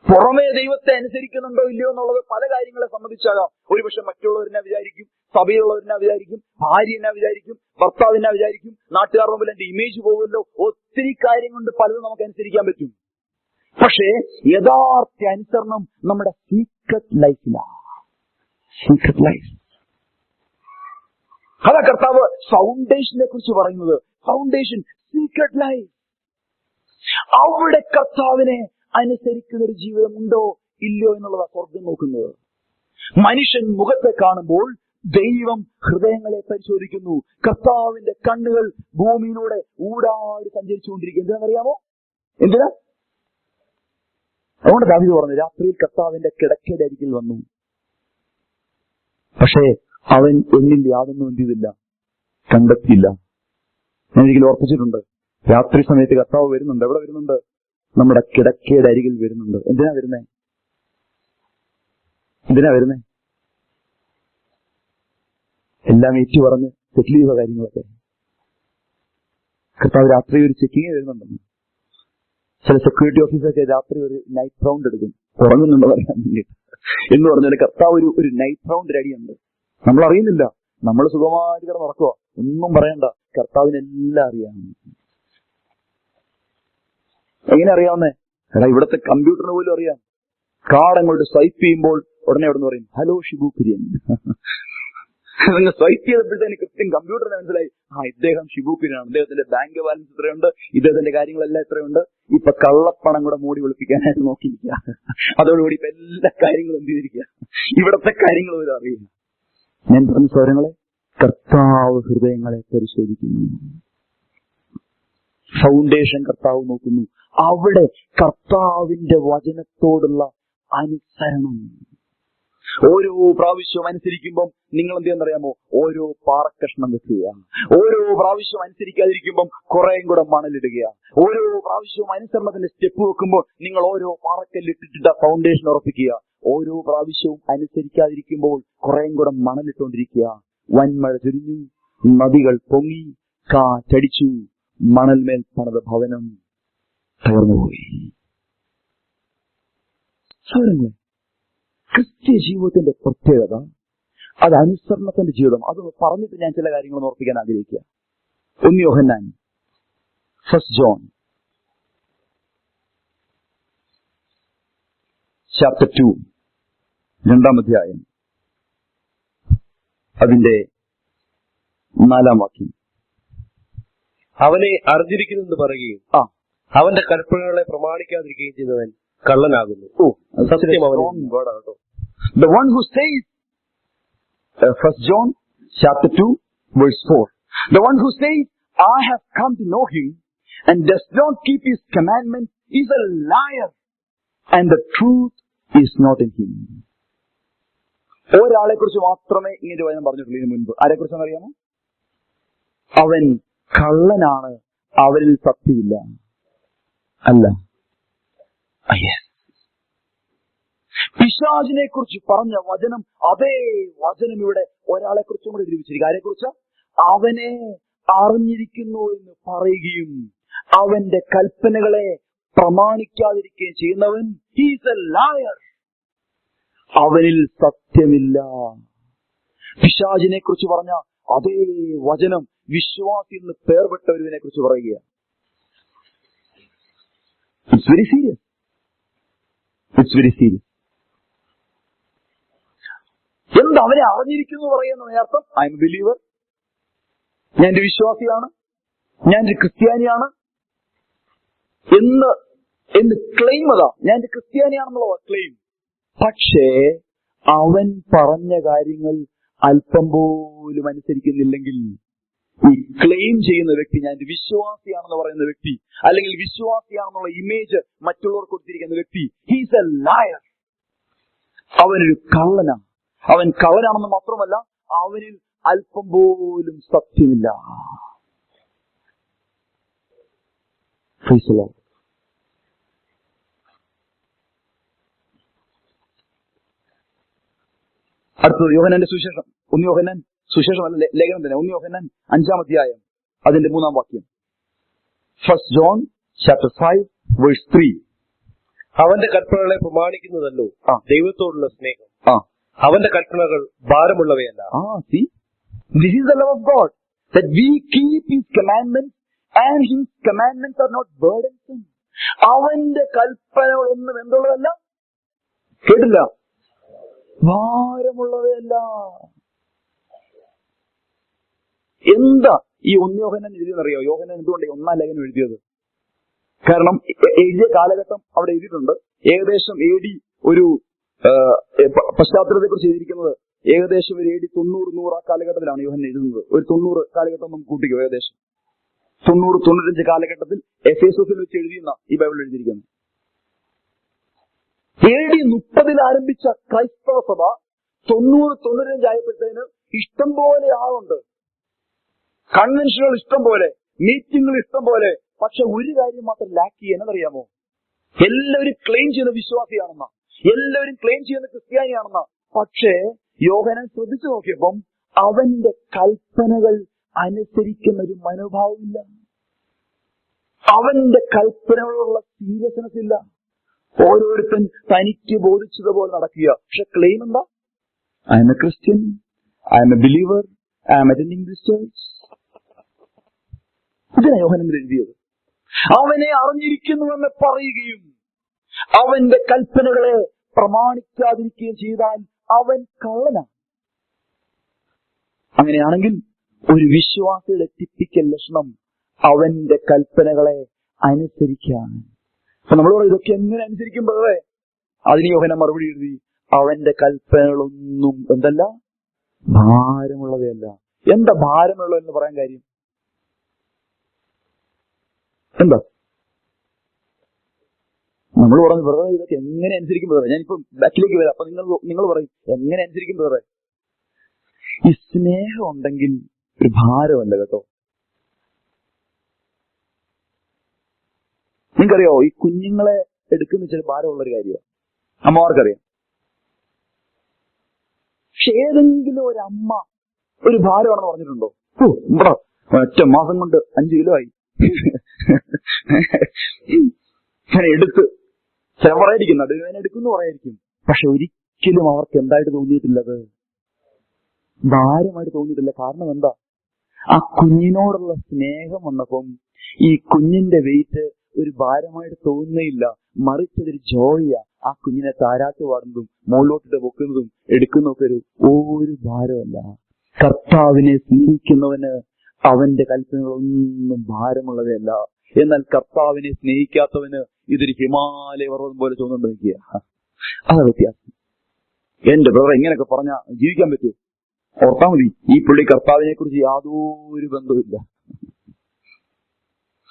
പുറമേ ദൈവത്തെ അനുസരിക്കുന്നുണ്ടോ ഇല്ലയോ എന്നുള്ളത് പല കാര്യങ്ങളെ സംബന്ധിച്ചാകാം. ഒരുപക്ഷെ മറ്റുള്ളവരെന്നാ വിചാരിക്കും, സഭയുള്ളവരെന്നാ വിചാരിക്കും, ഭാര്യ എന്നാ വിചാരിക്കും, ഭർത്താവ് എന്നാ വിചാരിക്കും, നാട്ടുകാരുടെ മുമ്പിൽ എന്റെ ഇമേജ് പോകുമല്ലോ, ഒത്തിരി കാര്യം കൊണ്ട് പലതും നമുക്ക് അനുസരിക്കാൻ പറ്റും. പക്ഷേ യഥാർത്ഥ അനുസരണം നമ്മുടെ സീക്രട്ട് ലൈഫിലാണ്. Secret life. അതാ കർത്താവ് ഫൗണ്ടേഷനെ കുറിച്ച് പറയുന്നത്. Foundation, secret life. അവിടെ കർത്താവിനെ അനുസരിക്കുന്ന ഒരു ജീവിതം ഉണ്ടോ ഇല്ലയോ എന്നുള്ളതാണ് സ്വർഗം നോക്കുന്നത്. മനുഷ്യൻ മുഖത്തെ കാണുമ്പോൾ ദൈവം ഹൃദയങ്ങളെ പരിശോധിക്കുന്നു. കർത്താവിന്റെ കണ്ണുകൾ ഭൂമിയിലൂടെ ഊടാടി സഞ്ചരിച്ചുകൊണ്ടിരിക്കും. എന്തിനാണെന്നറിയാമോ? എന്തിനാ? അതുകൊണ്ട് ദാവീദ് പറഞ്ഞു, രാത്രിയിൽ കർത്താവിന്റെ കിടക്കയുടെ അരികിൽ വന്നു, പക്ഷേ അവൻ എന്നിൽ യാതൊന്നും എന്ത് ചെയ്തില്ല, കണ്ടെത്തിയില്ല. ഞാൻ ഒരിക്കലും ഓർപ്പിച്ചിട്ടുണ്ട്, രാത്രി സമയത്ത് കർത്താവ് വരുന്നുണ്ട്. എവിടെ വരുന്നുണ്ട്? നമ്മുടെ കിടക്കയുടെ അരികിൽ വരുന്നുണ്ട്. എന്തിനാ വരുന്നേ? എന്തിനാ വരുന്നേ? എല്ലാം ഏറ്റു പറഞ്ഞ് സെറ്റിൽ ചെയ്യുക കാര്യങ്ങളൊക്കെ. കർത്താവ് രാത്രി ഒരു ചെക്കിങ് വരുന്നുണ്ടെന്ന്. ചില സെക്യൂരിറ്റി ഓഫീസറൊക്കെ രാത്രി ഒരു നൈറ്റ് റൗണ്ട് എടുക്കും, ഉറങ്ങുന്നുണ്ടോ പറയാൻ വേണ്ടിയിട്ട്. എന്ന് പറഞ്ഞാൽ കർത്താവ് ഒരു നൈറ്റ് റൗണ്ട് റെഡിയുണ്ട്. നമ്മൾ അറിയുന്നില്ല, നമ്മൾ സുഖമായിട്ട് കിടന്ന് ഉറക്കുക, ഒന്നും പറയണ്ട, കർത്താവിനെല്ലാം അറിയാം. എങ്ങനെ അറിയാവുന്നേ? എടാ, ഇവിടുത്തെ കമ്പ്യൂട്ടറിന് പോലും അറിയാം. കാർഡ് അങ്ങോട്ട് സ്വൈപ്പ് ചെയ്യുമ്പോൾ ഉടനെ അവിടെ നിന്ന് പറയും, ഹലോ ഷിബു കുര്യൻ. നിങ്ങൾ സ്വൈപ്പ് ചെയ്തപ്പോഴത്തേന് കൃത്യം കമ്പ്യൂട്ടറിന് മനസ്സിലായി, ഇദ്ദേഹം ഷിബു കുര്യനാണ്, ഇദ്ദേഹത്തിന്റെ ബാങ്ക് ബാലൻസ് എത്രയുണ്ട്, ഇദ്ദേഹത്തിന്റെ കാര്യങ്ങളെല്ലാം എത്രയുണ്ട്. ഇപ്പൊ കള്ളപ്പണം കൂടെ മൂടി വെളുപ്പിക്കാനായിട്ട് നോക്കിയിരിക്കുക. അതോടുകൂടി ഇപ്പൊ എല്ലാ കാര്യങ്ങളും എന്ത് ചെയ്തിരിക്കുക, ഇവിടത്തെ കാര്യങ്ങൾ പോലും അറിയില്ല. ഞാൻ പറഞ്ഞ സ്വരങ്ങളെ, കർത്താവ് ഹൃദയങ്ങളെ പരിശോധിക്കുന്നു. ഫൗണ്ടേഷൻ കർത്താവ് നോക്കുന്നു. അവിടെ കർത്താവിന്റെ വചനത്തോടുള്ള അനുസരണം. ഓരോ പ്രാവശ്യവും അനുസരിക്കുമ്പം നിങ്ങൾ എന്ത് ചെയ്യുന്നറിയാമോ? ഓരോ പാറക്കഷ്ണം വെക്കുക. ഓരോ പ്രാവശ്യവും അനുസരിക്കാതിരിക്കുമ്പം കുറേയും കൂടെ മണലിടുക. ഓരോ പ്രാവശ്യവും അനുസരണത്തിന്റെ സ്റ്റെപ്പ് വെക്കുമ്പോൾ നിങ്ങൾ ഓരോ പാറക്കല്ലിട്ടിട്ട് ഫൗണ്ടേഷൻ ഉറപ്പിക്കുക. ഓരോ പ്രാവശ്യവും അനുസരിക്കാതിരിക്കുമ്പോൾ കുറേയും കൂടെ മണലിട്ടുകൊണ്ടിരിക്കുക. വൻമഴ ചൊരിഞ്ഞു, നദികൾ പൊങ്ങി, കാറ്റടിച്ചു, മണൽമേൽ പണിത ഭവനം തകർന്നുപോയി. സൗരങ്ങളെ, ക്രിസ്ത്യ ജീവിതത്തിന്റെ പ്രത്യേകത അത് അനുസരണത്തിന്റെ ജീവിതം. അത് പറഞ്ഞിട്ട് ഞാൻ ചില കാര്യങ്ങൾ ഓർപ്പിക്കാൻ ആഗ്രഹിക്കുക. 1 യോഹന്നാൻ, 1 ജോൺ ചാപ്റ്റർ 2, 2-ാം അധ്യായം, അതിന്റെ 4-ാം വാക്യം. അവനെ അറിഞ്ഞിരിക്കുന്നെന്ന് പറയുകയും അവന്റെ കൽപ്പനകളെ പ്രമാണിക്കാതിരിക്കുകയും ചെയ്യുന്നവൻ കള്ളനാകുന്നു. സത്യം അവൻ. The one who says, 1 John chapter 2 verse 4, the one who says, I have come to know him and does not keep his commandments is a liar and the truth is not in him. ഒരാളെ കുറിച്ച് മാത്രമേ ഇങ്ങനെ വചനം പറഞ്ഞിട്ടുള്ളൂ ഇതിനു മുൻപ്. ആരെ കുറിച്ചാണ് അറിയാമോ? അവൻ കള്ളനാണ്, അവരിൽ സത്യമില്ല. അല്ല, പിശാചിനെ കുറിച്ച് പറഞ്ഞ വചനം, അതേ വചനം ഇവിടെ ഒരാളെ കുറിച്ചും കൂടെ ലഭിച്ചിരിക്കും. ആരെ കുറിച്ച്? അവനെ അറിഞ്ഞിരിക്കുന്നു എന്ന് പറയുകയും അവന്റെ കൽപ്പനകളെ പ്രമാണിക്കാതിരിക്കുകയും ചെയ്യുന്നവൻ ഹീസ് എ ലയർ, അവനിൽ സത്യമില്ല. പിശാചിനെ കുറിച്ച് പറഞ്ഞ അതേ വചനം വിശ്വാസി എന്ന് പേർപ്പെട്ട ഒരുവിനെ കുറിച്ച് പറയുക. It's very serious. It's very serious. എന്താ അവനെ അറിഞ്ഞിരിക്കുന്നു പറയുന്ന അർത്ഥം? ഐ എം എ ബിലീവർ, ഞാൻ ഒരു വിശ്വാസിയാണ്, ഞാൻ ഒരു ക്രിസ്ത്യാനിയാണ് എന്ന് ക്ലെയിം. അതാ ഞാൻ ഒരു ക്രിസ്ത്യാനിയാണെന്നുള്ള ക്ലെയിം. പക്ഷേ അവൻ പറഞ്ഞ കാര്യങ്ങൾ അല്പം പോലും അനുസരിക്കുന്നില്ലെങ്കിൽ ഈ ക്ലെയിം ചെയ്യുന്ന വ്യക്തി, ഞാൻ ഒരു വിശ്വാസിയാണെന്ന് പറയുന്ന വ്യക്തി, അല്ലെങ്കിൽ വിശ്വാസിയാണെന്നുള്ള ഇമേജ് മറ്റുള്ളവർക്ക് കൊടുത്തിരിക്കുന്ന വ്യക്തി, ഹീസ് എ ലയർ. അവനൊരു കള്ളനാണ്. അവൻ കള്ളനാണെന്ന് മാത്രമല്ല, അവനിൽ അല്പം പോലും സത്യമില്ല. അടുത്തത് യോഹന്നാന്റെ സുവിശേഷം, 1 യോഹന്നാൻ സുവിശേഷമല്ല, ലേഖനം തന്നെ, 1 യോഹന്നാൻ 5-ാം അധ്യായം അതിന്റെ 3-ാം വാക്യം. 1 John chapter 5 verse 3. അവന്റെ കൽപ്പനകളെ പ്രമാണിക്കുന്നതല്ലോ ദൈവത്തോടുള്ള സ്നേഹം. അവന്റെ കൽപ്പനകൾ ഭാരമുള്ളവയല്ല. See, this is the love of God, that we keep His commandments, and His commandments are not burdensome. അവന്റെ കൽപ്പനകളൊന്നും എന്തുള്ളതല്ല, കേട്ടില്ല, ഭാരമുള്ളവയല്ല. എന്താ ഈ 1 യോഹന്നാൻ എഴുതിയെന്നറിയോ? യോഹന്നാൻ എന്തുകൊണ്ട് 1-ാം ലേഖനം എഴുതിയത്? കാരണം എഴുതിയ കാലഘട്ടം അവിടെ എഴുതിയിട്ടുണ്ട്. ഏകദേശം AD ഒരു പശ്ചാത്തലത്തെ കുറിച്ച് എഴുതിയിരിക്കുന്നത് ഏകദേശം ഒരു AD 90-100 ആ കാലഘട്ടത്തിലാണ് യോഹന്നാൻ എഴുതുന്നത്. ഒരു 90 കാലഘട്ടം നമുക്ക് കൂട്ടിക്കോ, ഏകദേശം 90-95 കാലഘട്ടത്തിൽ എഫേസോസിൽ വെച്ച് എഴുതിയെന്ന ഈ ബൈബിൾ എഴുതിയിരിക്കുന്നത്. AD 30 ആരംഭിച്ച ക്രൈസ്തവ സഭ 90-95 ആയപ്പോഴത്തേന് ഇഷ്ടം പോലെ ആളുണ്ട്, കൺവെൻഷനുകൾ ഇഷ്ടം പോലെ, മീറ്റിങ്ങുകൾ ഇഷ്ടം പോലെ. പക്ഷെ ഒരു കാര്യം മാത്രം ലാക്ക് ചെയ്യാനെന്നറിയാമോ? എല്ലാവരും ക്ലെയിം ചെയ്യുന്ന വിശ്വാസിയാണെന്ന, എല്ലാവരും ക്ലെയിം ചെയ്യുന്ന ക്രിസ്ത്യാനിയാണെന്ന. പക്ഷേ യോഹന്നാൻ ശ്രദ്ധിച്ചു നോക്കിയപ്പം അവന്റെ കൽപ്പനകൾ അനുസരിക്കുന്ന ഒരു മനോഭാവമില്ല, അവന്റെ കൽപ്പനകളോടുള്ള സീരിയസ്നെസ് ഇല്ല. ഓരോരുത്തൻ തനിക്ക് ബോധിച്ചതുപോലെ നടക്കുക. പക്ഷെ ക്ലെയിം എന്താ? I am a Christian, I am a believer, I am attending this church. ഇതിനാ യോഹന്നാൻ എഴുതിയത്. അവനെ അറിഞ്ഞിരിക്കുന്നുവെന്ന് പറയുകയും അവന്റെ കൽപ്പനകളെ പ്രമാണിക്കാതിരിക്കുകയും ചെയ്താൽ അവൻ കള്ളനാണ്. അങ്ങനെയാണെങ്കിൽ ഒരു വിശ്വാസിയുടെ ടിപ്പിക്കൽ ലക്ഷണം അവന്റെ കൽപ്പനകളെ അനുസരിക്കാൻ. അപ്പൊ നമ്മൾ പറയും ഇതൊക്കെ എങ്ങനെ അനുസരിക്കുമ്പോഴേ, അതിന് യോഹന്നാൻ മറുപടി എഴുതി, അവന്റെ കൽപ്പനകളൊന്നും എന്തല്ല, ഭാരമുള്ളവയല്ല. എന്താ ഭാരമുള്ളതെന്ന് പറയാൻ കാര്യം എന്താ? നമ്മൾ പറഞ്ഞു ബ്രദറെ ഇതൊക്കെ എങ്ങനെ അനുസരിക്കും ബ്രദറെ? ഞാനിപ്പോ ബാക്കിലേക്ക് വരാം. അപ്പൊ നിങ്ങൾ പറയും എങ്ങനെ അനുസരിക്കും ബ്രദറെ? ഈ സ്നേഹം ഉണ്ടെങ്കിൽ ഒരു ഭാരമല്ല കേട്ടോ. നിങ്ങൾക്കറിയോ, ഈ കുഞ്ഞുങ്ങളെ എടുക്കുന്ന ചില ഭാരമുള്ളൊരു കാര്യമാണ്, അമ്മമാർക്കറിയാം. പക്ഷെ ഏതെങ്കിലും ഒരു അമ്മ ഒരു ഭാരമാണെന്ന് പറഞ്ഞിട്ടുണ്ടോ? ഇവിടെ ഒറ്റ മാസം കൊണ്ട് 5 കിലോ ആയി, ഞാൻ എടുത്ത് ചില പറയായിരിക്കും, നടുവേദന എടുക്കുന്നു പറയായിരിക്കും. പക്ഷെ ഒരിക്കലും അവർക്ക് എന്തായിട്ട് തോന്നിയിട്ടില്ലത്, ഭാരമായിട്ട് തോന്നിയിട്ടില്ല. കാരണം എന്താ? ആ കുഞ്ഞിനോടുള്ള സ്നേഹം വന്നപ്പം ഈ കുഞ്ഞിന്റെ വെയിറ്റ് ഒരു ഭാരമായിട്ട് തോന്നുന്നില്ല, മറിച്ച് അതൊരു ജോയിയാ. ആ കുഞ്ഞിനെ താരാട്ട് പാടുന്നതും മുകളിലോട്ടിട്ട് പൊക്കുന്നതും എടുക്കുന്നതൊക്കെ ഒരു ഭാരമല്ല. കർത്താവിനെ സ്നേഹിക്കുന്നവന് അവന്റെ കൽപ്പനകളൊന്നും ഭാരമുള്ളവയല്ല. എന്നാൽ കർത്താവിനെ സ്നേഹിക്കാത്തവന് ഇതൊരു ഹിമാലയ പർവ്വതം പോലെ തോന്നുകൊണ്ട് നിൽക്കുക. അതാ വ്യത്യാസം. എന്റെ ബ്രദർ ഇങ്ങനെയൊക്കെ പറഞ്ഞാൽ ജീവിക്കാൻ പറ്റുമോ? ഓർത്താ മതി, ഈ പുള്ളി കർത്താവിനെ കുറിച്ച് യാതൊരു ബന്ധവുമില്ല.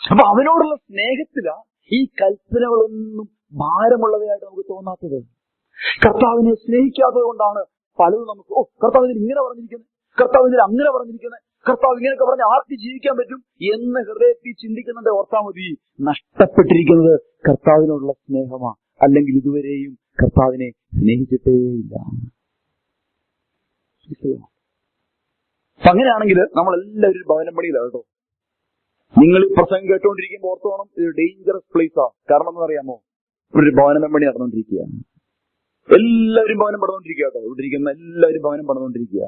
അപ്പൊ അവനോടുള്ള സ്നേഹത്തിലാ ഈ കൽപ്പനകളൊന്നും ഭാരമുള്ളവയായിട്ട് നമുക്ക് തോന്നാത്തത്. കർത്താവിനെ സ്നേഹിക്കാത്തത് കൊണ്ടാണ് പലതും നമുക്ക് കർത്താവിന് ഇങ്ങനെ പറഞ്ഞിരിക്കുന്നത്, കർത്താവിന് അങ്ങനെ പറഞ്ഞിരിക്കുന്നത്, കർത്താവ് ഇങ്ങനെയൊക്കെ പറഞ്ഞ് ആർക്ക് ജീവിക്കാൻ പറ്റും എന്ന് ഹൃദയത്തിൽ ചിന്തിക്കുന്നുണ്ട്. ഓർത്താ മതി, നഷ്ടപ്പെട്ടിരിക്കുന്നത് കർത്താവിനോടുള്ള സ്നേഹമാ. അല്ലെങ്കിൽ ഇതുവരെയും കർത്താവിനെ സ്നേഹിച്ചിട്ടേയില്ല. അങ്ങനെയാണെങ്കിൽ നമ്മളെല്ലാവരും ഭവനം പണിയില്ല കേട്ടോ. നിങ്ങൾ ഈ പ്രസംഗം കേട്ടുകൊണ്ടിരിക്കുമ്പോൾ ഓർത്തോണം, ഇത് ഡേഞ്ചറസ് പ്ലേസാ. കാരണം എന്ന് അറിയാമോ, ഇവിടെ ഒരു ഭവനം പണി നടന്നുകൊണ്ടിരിക്കുക. എല്ലാവരും ഭവനം പണിതുകൊണ്ടിരിക്കുക കേട്ടോ. ഇവിടെ ഇരിക്കുന്ന എല്ലാവരും ഭവനം പണിതുകൊണ്ടിരിക്കുക.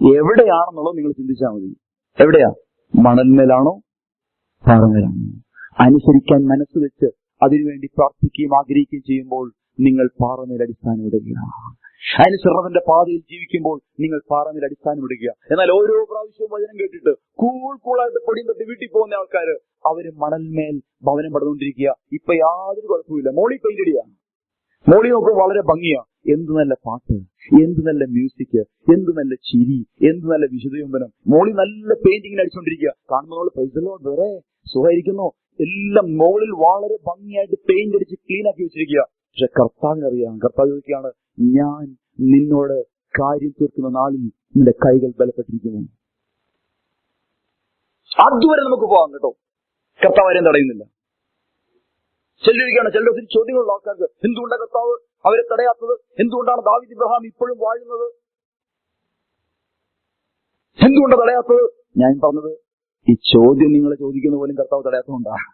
എവിടെയാണെന്നുള്ളത് നിങ്ങൾ ചിന്തിച്ചാൽ മതി. എവിടെയാ? മണൽമേലാണോ പാറമേലാണോ? അനുസരിക്കാൻ മനസ്സ് വെച്ച് അതിനുവേണ്ടി പ്രാർത്ഥിക്കുകയും ആഗ്രഹിക്കുകയും ചെയ്യുമ്പോൾ നിങ്ങൾ പാറമേൽ അടിസ്ഥാനം ഇടുക. അനുസരണത്തിന്റെ പാതയിൽ ജീവിക്കുമ്പോൾ നിങ്ങൾ പാറമേൽ അടിസ്ഥാനം ഇടുക. എന്നാൽ ഓരോ പ്രാവശ്യവും വചനം കേട്ടിട്ട് കൂളായിട്ട് പൊടിയും തൊട്ട് വീട്ടിൽ പോകുന്ന ആൾക്കാര് അവര് മണൽമേൽ ഭവനം പണിതുകൊണ്ടിരിക്കുക. ഇപ്പൊ യാതൊരു കുഴപ്പമില്ല. മോളി പെയിന്റ് അടിയാ, മോളി നോക്കുമ്പോൾ വളരെ ഭംഗിയാ. എന്ത് നല്ല പാട്ട്, എന്ത് നല്ല മ്യൂസിക്, എന്ത് നല്ല ചിരി, എന്ത് നല്ല വിശുദ്ധചുംബനം. മോളി നല്ല പെയിന്റിങ്ങിന് അടിച്ചുകൊണ്ടിരിക്കുക. കാണുമ്പോൾ നമ്മൾ പൈസല്ലോ വേറെ സുഖമായിരിക്കുന്നു. എല്ലാം മോളിൽ വളരെ ഭംഗിയായിട്ട് പെയിന്റ് അടിച്ച് ക്ലീൻ ആക്കി വെച്ചിരിക്കുക. പക്ഷെ കർത്താവിനറിയാം. കർത്താവ് ചോദിക്കുകയാണ്, ഞാൻ നിന്നോട് കാര്യം തീർക്കുന്ന നാളിൽ നിന്റെ കൈകൾ ബലപ്പെട്ടിരിക്കുന്നു. അതുവരെ നമുക്ക് പോകാം കേട്ടോ. കർത്താവ് ആരെയും തടയുന്നില്ല. ചിലരിക്കാണ്, ചിലർ ഒത്തിരി ചോദ്യങ്ങളുള്ള ആൾക്കാർക്ക്, എന്തുകൊണ്ടാണ് കർത്താവ് അവരെ തടയാത്തത്? എന്തുകൊണ്ടാണ് ദാവീദ് ഇബ്രാഹാം ഇപ്പോഴും വാഴുന്നത്? എന്തുകൊണ്ടാണ് തടയാത്തത്? ഞാൻ പറഞ്ഞത്, ഈ ചോദ്യം നിങ്ങൾ ചോദിക്കുന്ന പോലും കർത്താവ് തടയാത്തതുകൊണ്ടാണ്.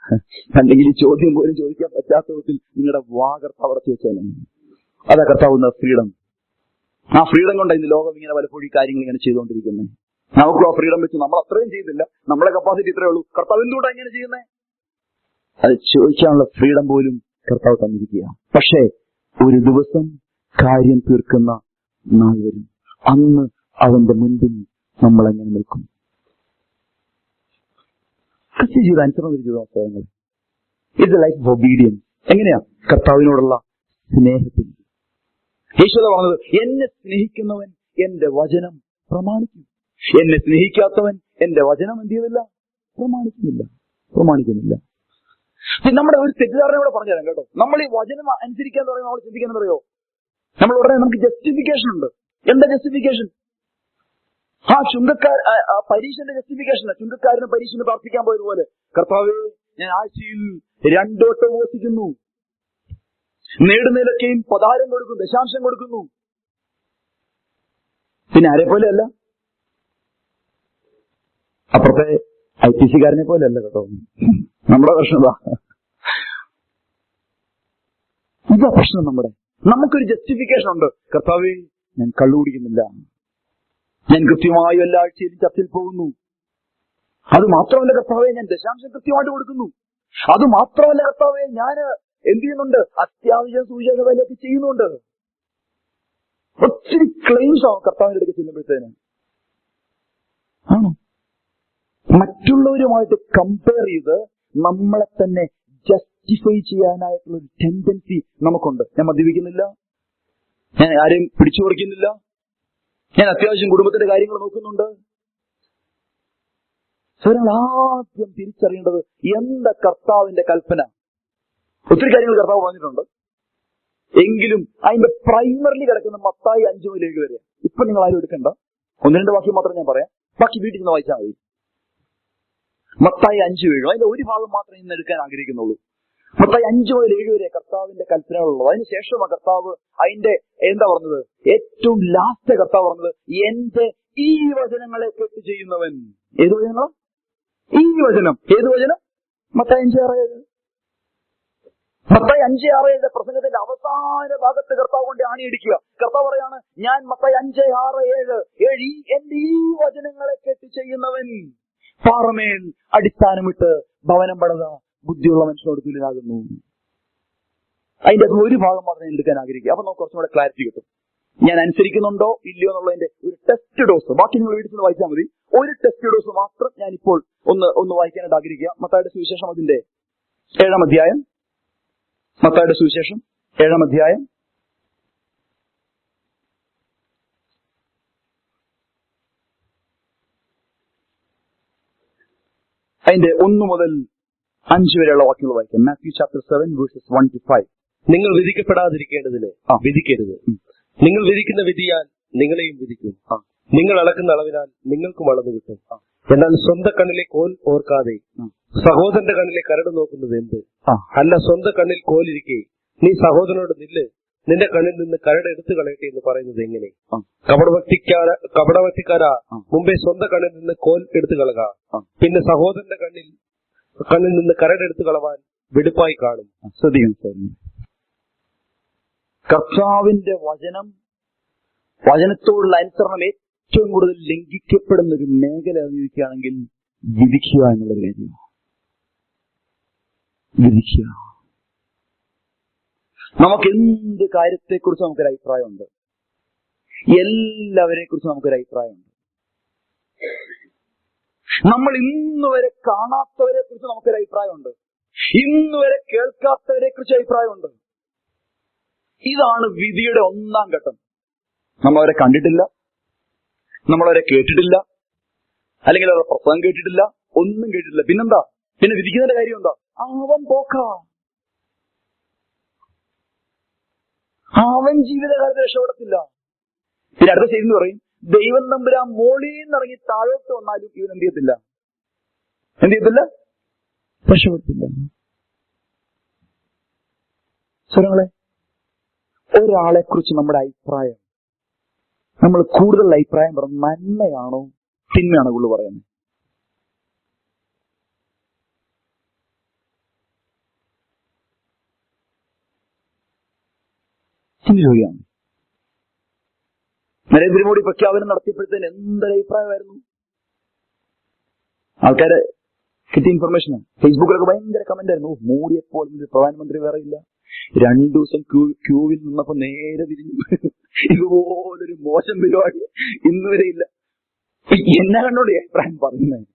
അല്ലെങ്കിൽ ഈ ചോദ്യം പോലും ചോദിക്കാൻ പറ്റാത്ത വിധത്തിൽ നിങ്ങളുടെ വാ കർത്താവ് അടച്ചു വെച്ചാലേ. അതാ കർത്താവ് ഫ്രീഡം. ആ ഫ്രീഡം കൊണ്ടാണ് ഇന്ന് ലോകം ഇങ്ങനെ പലപ്പോഴും ഈ കാര്യങ്ങൾ ഇങ്ങനെ ചെയ്തുകൊണ്ടിരിക്കുന്നത്. നമുക്കും ആ ഫ്രീഡം വെച്ച് നമ്മൾ അത്രയും ചെയ്തില്ല, നമ്മളെ കപ്പാസിറ്റി ഇത്രയേ ഉള്ളൂ. കർത്താവ് എന്തുകൊണ്ടാണ് ഇങ്ങനെ ചെയ്യുന്നത്? അത് ചോദിക്കാനുള്ള ഫ്രീഡം പോലും കർത്താവ് തന്നിരിക്കുക. പക്ഷേ ഒരു ദിവസം കാര്യം തീർക്കുന്ന നാൾ വരും. അന്ന് അവന്റെ മുൻപിൽ നമ്മൾ എങ്ങനെ നിൽക്കും? ചെയ്ത അനുസരണം തിരിച്ചു വാസ്തവങ്ങൾ. It's a life of obedience. എങ്ങനെയാ? കർത്താവിനോടുള്ള സ്നേഹത്തിൽ. യേശുദ പറഞ്ഞത്, എന്നെ സ്നേഹിക്കുന്നവൻ എന്റെ വചനം പ്രമാണിക്കും, എന്നെ സ്നേഹിക്കാത്തവൻ എന്റെ വചനം എന്ത് ചെയ്തില്ല? പ്രമാണിക്കുന്നില്ല. നമ്മുടെ ഒരു തെറ്റിദ്ധാരണ ഇവിടെ പറഞ്ഞു തരാം കേട്ടോ. നമ്മൾ ഈ വചനം അനുസരിക്കാൻ പറയുമ്പോൾ നമ്മൾ ചിന്തിക്കാൻ പറയോ? നമ്മൾ ഉടനെ നമുക്ക് ജസ്റ്റിഫിക്കേഷൻ ഉണ്ട്. എന്താ ജസ്റ്റിഫിക്കേഷൻ? ആ പരീക്ഷന്റെ ജസ്റ്റിഫിക്കേഷൻ. ചുങ്കക്കാരന് പരീക്ഷന് പ്രാർത്ഥിക്കാൻ പോയതുപോലെ, കർത്താവേ, ഞാൻ ആഴ്ചയിൽ 2 വട്ടം ഉപവസിക്കുന്നു, നേടുന്നതിലൊക്കെയും പതാരം കൊടുക്കുന്നു, ദശാംശം കൊടുക്കുന്നു. പിന്നെ ആരെ പോലെയല്ല, അപ്പുറത്തെ IPC കാരനെ പോലെയല്ല കേട്ടോ. നമ്മുടെ പ്രശ്നം ഇതാ പ്രശ്നം. നമുക്കൊരു ജസ്റ്റിഫിക്കേഷൻ ഉണ്ട്. കർത്താവേ, ഞാൻ കള്ളു കുടിക്കുന്നില്ല, ഞാൻ കൃത്യമായും എല്ലാ ആഴ്ചയിലും ചർച്ചയിൽ പോകുന്നു, അത് മാത്രമല്ല കർത്താവേ, ഞാൻ ദശാംശം കൃത്യമായിട്ട് കൊടുക്കുന്നു, അത് മാത്രമല്ല കർത്താവേ, ഞാൻ എന്ത് ചെയ്യുന്നുണ്ട്? അത്യാവശ്യം സുവിശേഷ വേലയൊക്കെ ചെയ്യുന്നുണ്ട്. ഒത്തിരി ക്ലെയിംസ് ആവും കർത്താവിന്റെ അടുത്ത് ചെല്ലുമ്പോഴത്തേന്. ആണോ? മറ്റുള്ളവരുമായിട്ട് കമ്പയർ ചെയ്ത് നമ്മളെ തന്നെ ജസ്റ്റിഫൈ ചെയ്യാനായിട്ടുള്ള ഒരു ടെൻഡൻസി നമുക്കുണ്ട്. ഞാൻ മദ്യപിക്കുന്നില്ല, ഞാൻ ആരെയും പിടിച്ചു കൊടുക്കുന്നില്ല, ഞാൻ അത്യാവശ്യം കുടുംബത്തിന്റെ കാര്യങ്ങൾ നോക്കുന്നുണ്ട്. സ്വരങ്ങൾ ആദ്യം തിരിച്ചറിയേണ്ടത് എന്താ കർത്താവിന്റെ കൽപ്പന. ഒത്തിരി കാര്യങ്ങൾ കർത്താവ് പറഞ്ഞിട്ടുണ്ട്, എങ്കിലും അതിന്റെ പ്രൈമറിലി കിടക്കുന്ന മത്തായി 5-7 വരെ. ഇപ്പൊ നിങ്ങൾ ആരും എടുക്കണ്ട, 1-2 വാക്യം മാത്രം ഞാൻ പറയാം, ബാക്കി വീട്ടിൽ നിന്ന് വായിച്ചാൽ മതി. മത്തായി 5-7, അതിന്റെ ഒരു ഭാഗം മാത്രമേ ഇന്ന് എടുക്കാൻ ആഗ്രഹിക്കുന്നുള്ളൂ. മത്തായി 5-7 വരെ കർത്താവിന്റെ കൽപ്പനകളുള്ളത്. അതിനുശേഷമാണ് കർത്താവ് അതിന്റെ എന്താ പറഞ്ഞത്? ഏറ്റവും ലാസ്റ്റ് കർത്താവ് പറഞ്ഞത്, എന്റെ ഈ വചനങ്ങളെ കേട്ട് ചെയ്യുന്നവൻ. ഏത് വചനങ്ങളോ? ഈ വചനം. ഏത് വചനം? മത്തായി 5-6. മത്തായി 5-6 പ്രസംഗത്തിന്റെ അവസാന ഭാഗത്ത് കർത്താവ് കൊണ്ട് ആണിയടിക്കുക. കർത്താവ് പറയാണ്, ഞാൻ മത്തായി 5-6-7 എന്റെ ഈ വചനങ്ങളെ കേട്ട് ചെയ്യുന്നവൻ പാറമേൽ അടിസ്ഥാനമിട്ട് ഭവനം പണിത ബുദ്ധിയുള്ള മനുഷ്യനോട് തുല്യനാകുന്നു. അതിന്റെ ഒരു ഭാഗം മാത്രമേ എടുക്കാൻ ആഗ്രഹിക്കുക. അപ്പൊ നമുക്ക് കുറച്ചും കൂടെ ക്ലാരിറ്റി കിട്ടും. ഞാൻ അനുസരിക്കുന്നുണ്ടോ ഇല്ലയോ എന്നുള്ളതിന്റെ ഒരു ടെസ്റ്റ് ഡോസ്. ബാക്കി നിങ്ങൾ വീട്ടിൽ വായിച്ചാൽ മതി. ഒരു ടെസ്റ്റ് ഡോസ് മാത്രം ഞാൻ ഇപ്പോൾ ഒന്ന് വായിക്കാനായിട്ട് ആഗ്രഹിക്കുക. മത്തായിയുടെ സുവിശേഷം അതിന്റെ 7-ാം അധ്യായം. മത്തായിയുടെ സുവിശേഷം 7-ാം അധ്യായം. അതിന്റെ 1 മുതൽ 5 വരെയുള്ള വാക്യങ്ങൾ വായിക്കാം. Matthew chapter 7 verses 1-5. നിങ്ങൾ വിധിക്കപ്പെടാതിരിക്കേണ്ടതിന് വിധിക്കരുത്. നിങ്ങൾ വിധിക്കുന്ന വിധിയാൽ നിങ്ങളെയും വിധിക്കും. നിങ്ങൾ അളക്കുന്ന അളവിനാൽ നിങ്ങൾക്കും അളന്നു കിട്ടും. എന്നാൽ സ്വന്തം കണ്ണിലെ കോൽ ഓർക്കാതെ സഹോദരന്റെ കണ്ണിലെ കരട് നോക്കുന്നത് എന്ത്? അല്ല, സ്വന്തം കണ്ണിൽ കോലിരിക്കെ നീ സഹോദരനോട് നില്ല്, നിന്റെ കണ്ണിൽ നിന്ന് കരട് എടുത്തു കളയട്ടെ എന്ന് പറയുന്നത് എങ്ങനെ? കപടഭക്തിക്കാരാ, മുമ്പേ സ്വന്തം കണ്ണിൽ നിന്ന് കോൽ എടുത്തു കളക, പിന്നെ സഹോദരന്റെ കണ്ണിൽ നിന്ന് കരട് എടുത്തു കളവാൻ വെടുപ്പായി കാണും. കർത്താവിന്റെ വചനത്തോടുള്ള അനുസരണം ഏറ്റവും കൂടുതൽ ലംഘിക്കപ്പെടുന്ന ഒരു മേഖല ഉപയോഗിക്കുകയാണെങ്കിൽ വിധിക്കുക എന്നുള്ളൊരു കാര്യമാണ്. വിധിക്കുക. നമുക്ക് എന്ത് കാര്യത്തെക്കുറിച്ച് നമുക്കൊരു അഭിപ്രായമുണ്ട്. എല്ലാവരെ കുറിച്ച് നമുക്കൊരു അഭിപ്രായമുണ്ട്. നമ്മൾ ഇന്ന് വരെ കാണാത്തവരെ കുറിച്ച് നമുക്കൊരു അഭിപ്രായമുണ്ട്. ഇന്ന് വരെ കേൾക്കാത്തവരെ കുറിച്ച് അഭിപ്രായമുണ്ട്. ഇതാണ് വിധിയുടെ 1-ാം ഘട്ടം. നമ്മളവരെ കണ്ടിട്ടില്ല, നമ്മളവരെ കേട്ടിട്ടില്ല, അല്ലെങ്കിൽ അവരുടെ പ്രസംഗം കേട്ടിട്ടില്ല, ഒന്നും കേട്ടിട്ടില്ല. പിന്നെന്താ? പിന്നെ വിധിക്കുന്നതിന്റെ കാര്യം എന്താ? അവൻ പോക്കാ, അവൻ ജീവിതകാലത്ത് രക്ഷപ്പെടത്തില്ല. പിന്നെ അടുത്ത ചെയ്തെന്ന് പറയും, ദൈവം തമ്പുരാൻ മോളീന്നിറങ്ങി താഴോട്ട് വന്നാലും ഇവൻ എന്ത് ചെയ്യത്തില്ല? രക്ഷപ്പെടത്തില്ല. സ്വരങ്ങളെ, ഒരാളെ കുറിച്ച് നമ്മുടെ അഭിപ്രായം, നമ്മൾ കൂടുതൽ അഭിപ്രായം പറഞ്ഞ നന്മയാണോ തിന്മയാണോ കൂടുതൽ പറയുന്നത്? ചിന്തിക്കുകയാണ്. നരേന്ദ്രമോദി പ്രഖ്യാപനം നടത്തിയപ്പോഴത്തേന് എന്തൊരു അഭിപ്രായമായിരുന്നു. ആൾക്കാര് കിട്ടിയ ഇൻഫർമേഷൻ ഫേസ്ബുക്കിലൊക്കെ ഭയങ്കര കമന്റ് ആയിരുന്നു. മോഡിയെപ്പോലും പ്രധാനമന്ത്രി വേറെ ഇല്ല. 2 ദിവസം ക്യൂവിൽ നിന്നപ്പോ നേരെ തിരിഞ്ഞു. ഇതുപോലൊരു മോശം പരിപാടി ഇന്നുവരെ ഇല്ല. എന്നെ കണ്ടോണ്ട് അഭിപ്രായം പറയുന്നത്,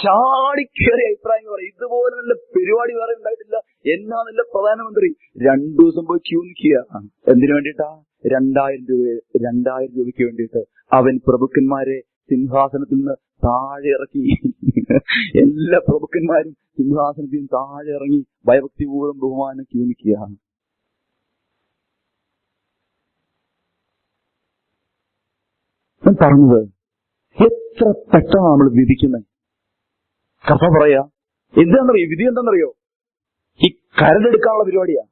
ചാടിക്കേറി അഭിപ്രായം പറയും. ഇതുപോലെ നല്ല പരിപാടി വേറെ ഉണ്ടായിട്ടില്ല, എന്നാ നല്ല പ്രധാനമന്ത്രി. 2 ദിവസം പോയി ക്യൂ നിൽക്കുക. എന്തിനു വേണ്ടിയിട്ടാ? 2000 രൂപയ്ക്ക് വേണ്ടിയിട്ട്. അവൻ പ്രഭുക്കന്മാരെ സിംഹാസനത്തിൽ നിന്ന് താഴെ ഇറക്കി. എല്ലാ പ്രഭുക്കന്മാരും സിംഹാസനത്തിൽ നിന്ന് താഴെ ഇറങ്ങി ഭയഭക്തിപൂർവ്വം ബഹുമാനം ക്യൂ നിൽക്കുക. ഞാൻ പറഞ്ഞത് എത്ര പെട്ടെന്ന് നമ്മൾ വിധിക്കുന്നത്. കഥ പറയാ എന്താണെന്നറിയോ? വിധി എന്താണെന്നറിയോ? ഈ കരടെടുക്കാനുള്ള പരിപാടിയാ.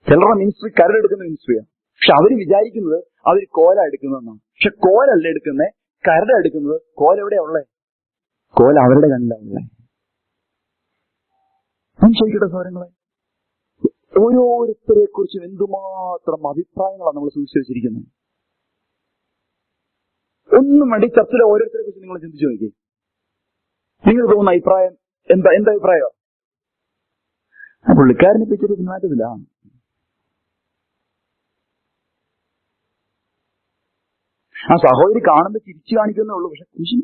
ചിലരുടെ മിനിസ്ട്രി കരടെടുക്കുന്ന മിനിസ്ട്രിയാ. പക്ഷെ അവര് വിചാരിക്കുന്നത് അവർ കോല എടുക്കുന്നതെന്നാണ്. പക്ഷെ കോലല്ല എടുക്കുന്നത്, കരട എടുക്കുന്നത്. കോല എവിടെയാ ഉള്ളേ? കോല അവരുടെ കണ്ണിലാണ് ഉള്ളേ. ഞാൻ ചോദിക്കട്ടെ സഹോദരങ്ങളെ, ഓരോരുത്തരെ കുറിച്ചും എന്തുമാത്രം അഭിപ്രായങ്ങളാണ് നമ്മൾ സൂക്ഷിച്ചിരിക്കുന്നത്. ഒന്നും വേണ്ടി ചർച്ചയിലെ ഓരോരുത്തരെ കുറിച്ച് നിങ്ങൾ ചിന്തിച്ചു നോക്കി. നിങ്ങൾ തോന്നുന്ന അഭിപ്രായം എന്താ അഭിപ്രായം? പുള്ളിക്കാരനെ പറ്റിയിട്ട് പിന്മാറ്റത്തില്ല. ആ സഹോദരി കാണുമ്പോൾ ചിരിച്ചു കാണിക്കുന്നേ ഉള്ളൂ. പക്ഷെ കുശി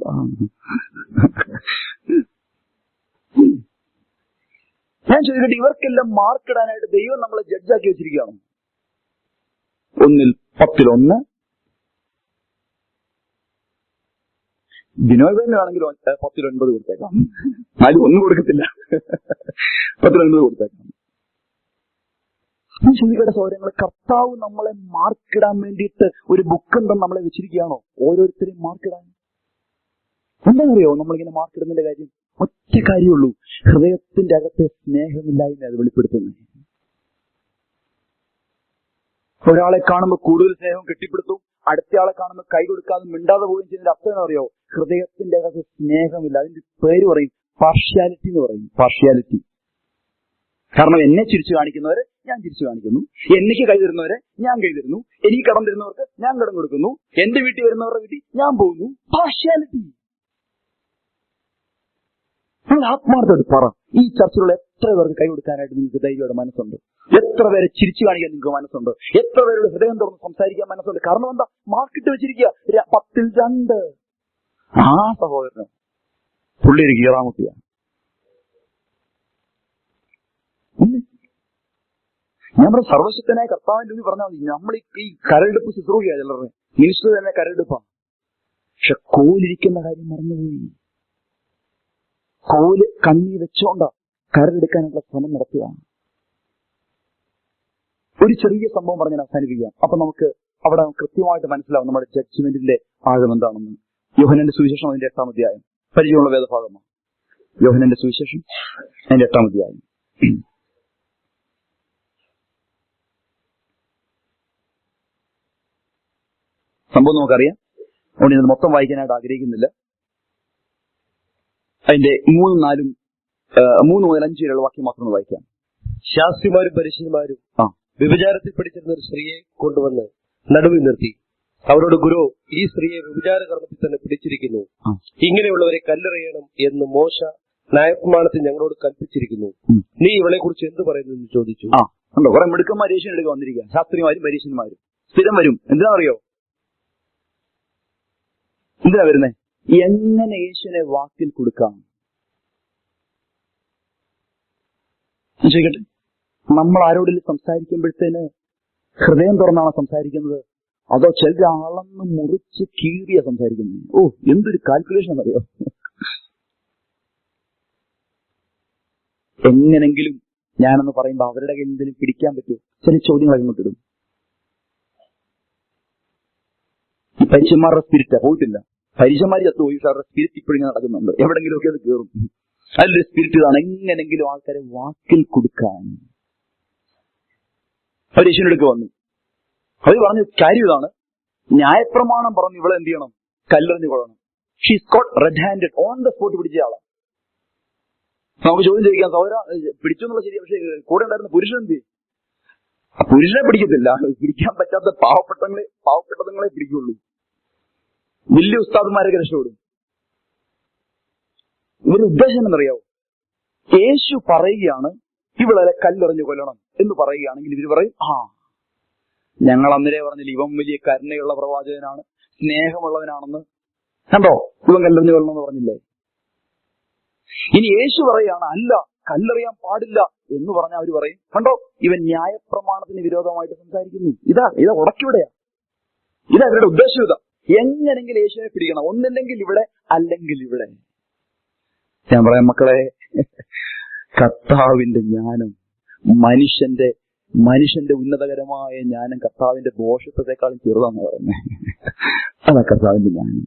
ഞാൻ ചോദിക്കട്ടെ, ഇവർക്കെല്ലാം മാർക്കിടാനായിട്ട് ദൈവം നമ്മളെ ജഡ്ജാക്കി വെച്ചിരിക്കുകയാണോ? 1-ൽ 10-1. ബിനോയ് ആണെങ്കിൽ 10-9 കൊടുത്തേക്കാം. ആരും 1 കൊടുക്കത്തില്ല. 10-9 കൊടുത്തേക്കാം. ഞാൻ ചോദിക്കട്ടെ സഹോദരങ്ങളെ, കർത്താവ് നമ്മളെ മാർക്കിടാൻ വേണ്ടിയിട്ട് ഒരു ബുക്ക് എന്തെന്ന് നമ്മളെ വെച്ചിരിക്കുകയാണോ? ഓരോരുത്തരെയും മാർക്കിടാൻ. എന്താണെന്നറിയോ നമ്മളിങ്ങനെ മാർക്കിടുന്നതിന്റെ കാര്യം? ഒറ്റ കാര്യമുള്ളൂ, ഹൃദയത്തിന്റെ അകത്തെ സ്നേഹമില്ലായ്മ അത് വെളിപ്പെടുത്തുന്നത്. ഒരാളെ കാണുമ്പോൾ കൂടുതൽ സ്നേഹം കെട്ടിപ്പിടുത്തും, അടുത്തയാളെ കാണുമ്പോൾ കൈ കൊടുക്കാതെ മിണ്ടാതെ പോവുകയും ചെയ്യുന്നതിന്റെ അർത്ഥം എന്ന് അറിയോ? ഹൃദയത്തിന്റെ അകത്ത് സ്നേഹമില്ല. അതിന്റെ പേര് പറയും പാർഷ്യാലിറ്റി എന്ന് പറയും. പാർഷ്യാലിറ്റി. കാരണം എന്നെ ചിരിച്ചു കാണിക്കുന്നവരെ ഞാൻ ചിരിച്ചു കാണിക്കുന്നു, എനിക്ക് കൈ തരുന്നവരെ ഞാൻ കൈ തരുന്നു, എനിക്ക് കടം തരുന്നവർക്ക് ഞാൻ കടം കൊടുക്കുന്നു, എന്റെ വീട്ടിൽ വരുന്നവരുടെ വീട്ടിൽ ഞാൻ പോകുന്നു. പാർഷ്യാലിറ്റി. നിങ്ങൾ ആത്മാർത്ഥമായിട്ട് പറ, ഈ ചർച്ചയിലുള്ള എത്ര പേർക്ക് കൈ കൊടുക്കാനായിട്ട് നിങ്ങൾക്ക് ധൈര്യയുടെ മനസ്സുണ്ട്? എത്ര പേരെ ചിരിച്ചു കാണിക്കാൻ നിങ്ങൾക്ക് മനസ്സുണ്ട്? എത്ര പേരുടെ ഹൃദയം തുറന്ന് സംസാരിക്കാൻ മനസ്സുണ്ട്? കാരണം എന്താ? മാർക്കിട്ട് വെച്ചിരിക്കുക 10-2. ആ സഹോദരന് പുള്ളി ഒരു കീറാമുട്ടിയാണ്. ഞാൻ പറഞ്ഞ സർവശക്തനായ കർത്താവിന്റെ മുന്നിൽ പറഞ്ഞാൽ മതി. നമ്മൾ ഈ കരടെടുപ്പ് ശുശ്രൂഷയാ ചിലരുടെ. മിനിസ്റ്റർ തന്നെ കരടെടുപ്പാ. പക്ഷെ കോലിരിക്കുന്ന കാര്യം മറന്നുപോയി. കോല് കണ്ണി വെച്ചോണ്ടാ കരടെടുക്കാനുള്ള ശ്രമം നടത്തുക. ഒരു ചെറിയ സംഭവം പറഞ്ഞ് ഞാൻ അവസാനിപ്പിക്കാം. അപ്പൊ നമുക്ക് അവിടെ കൃത്യമായിട്ട് മനസ്സിലാവും നമ്മുടെ ജഡ്ജ്മെന്റിന്റെ ആഴം എന്താണെന്ന്. യോഹന്നാന്റെ സുവിശേഷം അതിന്റെ 8-ാം അധ്യായം. പരിചയമുള്ള വേദഭാഗമാണ് യോഹന്നാന്റെ സുവിശേഷം അതിന്റെ 8-ാം അധ്യായം. സംഭവം നമുക്കറിയാം. അതുകൊണ്ട് ഇത് മൊത്തം വായിക്കാനായിട്ട് ആഗ്രഹിക്കുന്നില്ല. അതിന്റെ 3-4 3 മുതൽ 5 വരെയുള്ള വാക്യം മാത്രം വായിക്കാം. ശാസ്ത്രിമാരും പരിശീലന്മാരും വ്യഭിചാരത്തിൽ പിടിച്ചിരുന്ന ഒരു സ്ത്രീയെ കൊണ്ടുവന്ന് നടുവിൽ നിർത്തി അവരോട്, ഗുരു, ഈ സ്ത്രീയെ വ്യഭിചാര കർമ്മത്തിൽ തന്നെ പിടിച്ചിരിക്കുന്നു. ഇങ്ങനെയുള്ളവരെ കല്ലെറിയണം എന്ന് മോശ ന്യായപ്രമാണത്തിൽ ഞങ്ങളോട് കൽപ്പിച്ചിരിക്കുന്നു. നീ ഇവളെ കുറിച്ച് എന്ത് പറയുന്നു എന്ന് ചോദിച്ചു. ഉണ്ടോ? കുറെ മിടുക്കന്മാർ യേശുവിനെ എടുക്കാൻ വന്നിരിക്കുക. ശാസ്ത്രിമാരും പരീക്ഷന്മാരും സ്ഥിരം വരും. എന്തിനാണെന്നറിയോ? എന്തിനാ വരുന്നേ? എങ്ങനെ യേശുവിനെ വാക്കിൽ കൊടുക്കാം. ചോദിക്കട്ടെ, നമ്മൾ ആരോടെങ്കിലും സംസാരിക്കുമ്പോഴത്തേന് ഹൃദയം തുറന്നാണ് സംസാരിക്കുന്നത്, അതോ ചില ആളെന്ന് മുറിച്ച് കീറിയ സംസാരിക്കുന്നത്? ഓ, എന്തൊരു കാൽക്കുലേഷൻ എന്നറിയോ? എങ്ങനെങ്കിലും ഞാനെന്ന് പറയുമ്പോ അവരുടെ എന്തെങ്കിലും പിടിക്കാൻ പറ്റുമോ? ചില ചോദ്യങ്ങൾ അങ്ങോട്ടിടും. ഈ പരീക്ഷന്മാരുടെ സ്പിരിറ്റ് പോയിട്ടില്ല. പരീക്ഷന്മാർ ചത്തുപോയി, അവരുടെ സ്പിരിറ്റ് ഇപ്പോഴും നടക്കുന്നുണ്ട്. എവിടെങ്കിലുമൊക്കെ അത് കയറും. അതിലൊരു സ്പിരിറ്റ് ഇതാണ്, എങ്ങനെങ്കിലും ആൾക്കാരെ വാക്കിൽ കൊടുക്കാൻ. അവർ യേശുവിന്റെ അടുക്ക് വന്നു. അവർ പറഞ്ഞു കാര്യം ഇതാണ്, ന്യായപ്രമാണം പറഞ്ഞു ഇവളെ എന്ത് ചെയ്യണം, കല്ലെറിഞ്ഞു കൊള്ളണം. She's caught red handed, on the spot പിടിച്ച ആളാണ്. നമുക്ക് ചോദ്യം ചോദിക്കാം, സഹോദര പിടിച്ചു എന്നുള്ള ശരി, പക്ഷെ കൂടെ ഉണ്ടായിരുന്ന പുരുഷൻ എന്ത് ചെയ്യും? പുരുഷനെ പിടിക്കത്തില്ല, പിടിക്കാൻ പറ്റാത്ത പാവപ്പെട്ടതങ്ങളെ പിടിക്കുള്ളൂ. വലിയ ഉസ്താദന്മാരൊക്കെ രക്ഷപ്പെടും. ഇവരുടെ ഉദ്ദേശം എന്നറിയാവോ? യേശു പറയുകയാണ് ഇവളെ കല്ലെറിഞ്ഞു കൊല്ലണം എന്ന് പറയുകയാണെങ്കിൽ ഇവർ പറയും, ഞങ്ങൾ അന്നേരെ പറഞ്ഞില്ല ഇവൻ വലിയ കരുണയുള്ള പ്രവാചകനാണ്, സ്നേഹമുള്ളവനാണെന്ന്. കണ്ടോ, ഇവൻ കല്ലെറിഞ്ഞു കൊല്ലണം എന്ന് പറഞ്ഞില്ലേ? ഇനി യേശു പറയുകയാണ് അല്ല, കല്ലെറിയാൻ പാടില്ല എന്ന് പറഞ്ഞാൽ അവർ പറയും, കണ്ടോ ഇവൻ ന്യായപ്രമാണത്തിന് വിരോധമായിട്ട് സംസാരിക്കുന്നു. ഇതാ ഉടക്കിവിടെയാ. ഇതാ ഇവരുടെ ഉദ്ദേശം. ഇതാ എങ്ങനെങ്കിലും യേശുവിനെ പിടിക്കണം, ഒന്നില്ലെങ്കിൽ ഇവിടെ അല്ലെങ്കിൽ ഇവിടെ. ഞാൻ പറയാം മക്കളെ, കർത്താവിന്റെ ജ്ഞാനം മനുഷ്യന്റെ ഉന്നതകരമായ ജ്ഞാനം കർത്താവിന്റെ ഭോഷത്വത്തെക്കാളും ചെറുതാന്ന് പറയുന്നത്. അതാ കർത്താവിന്റെ ജ്ഞാനം.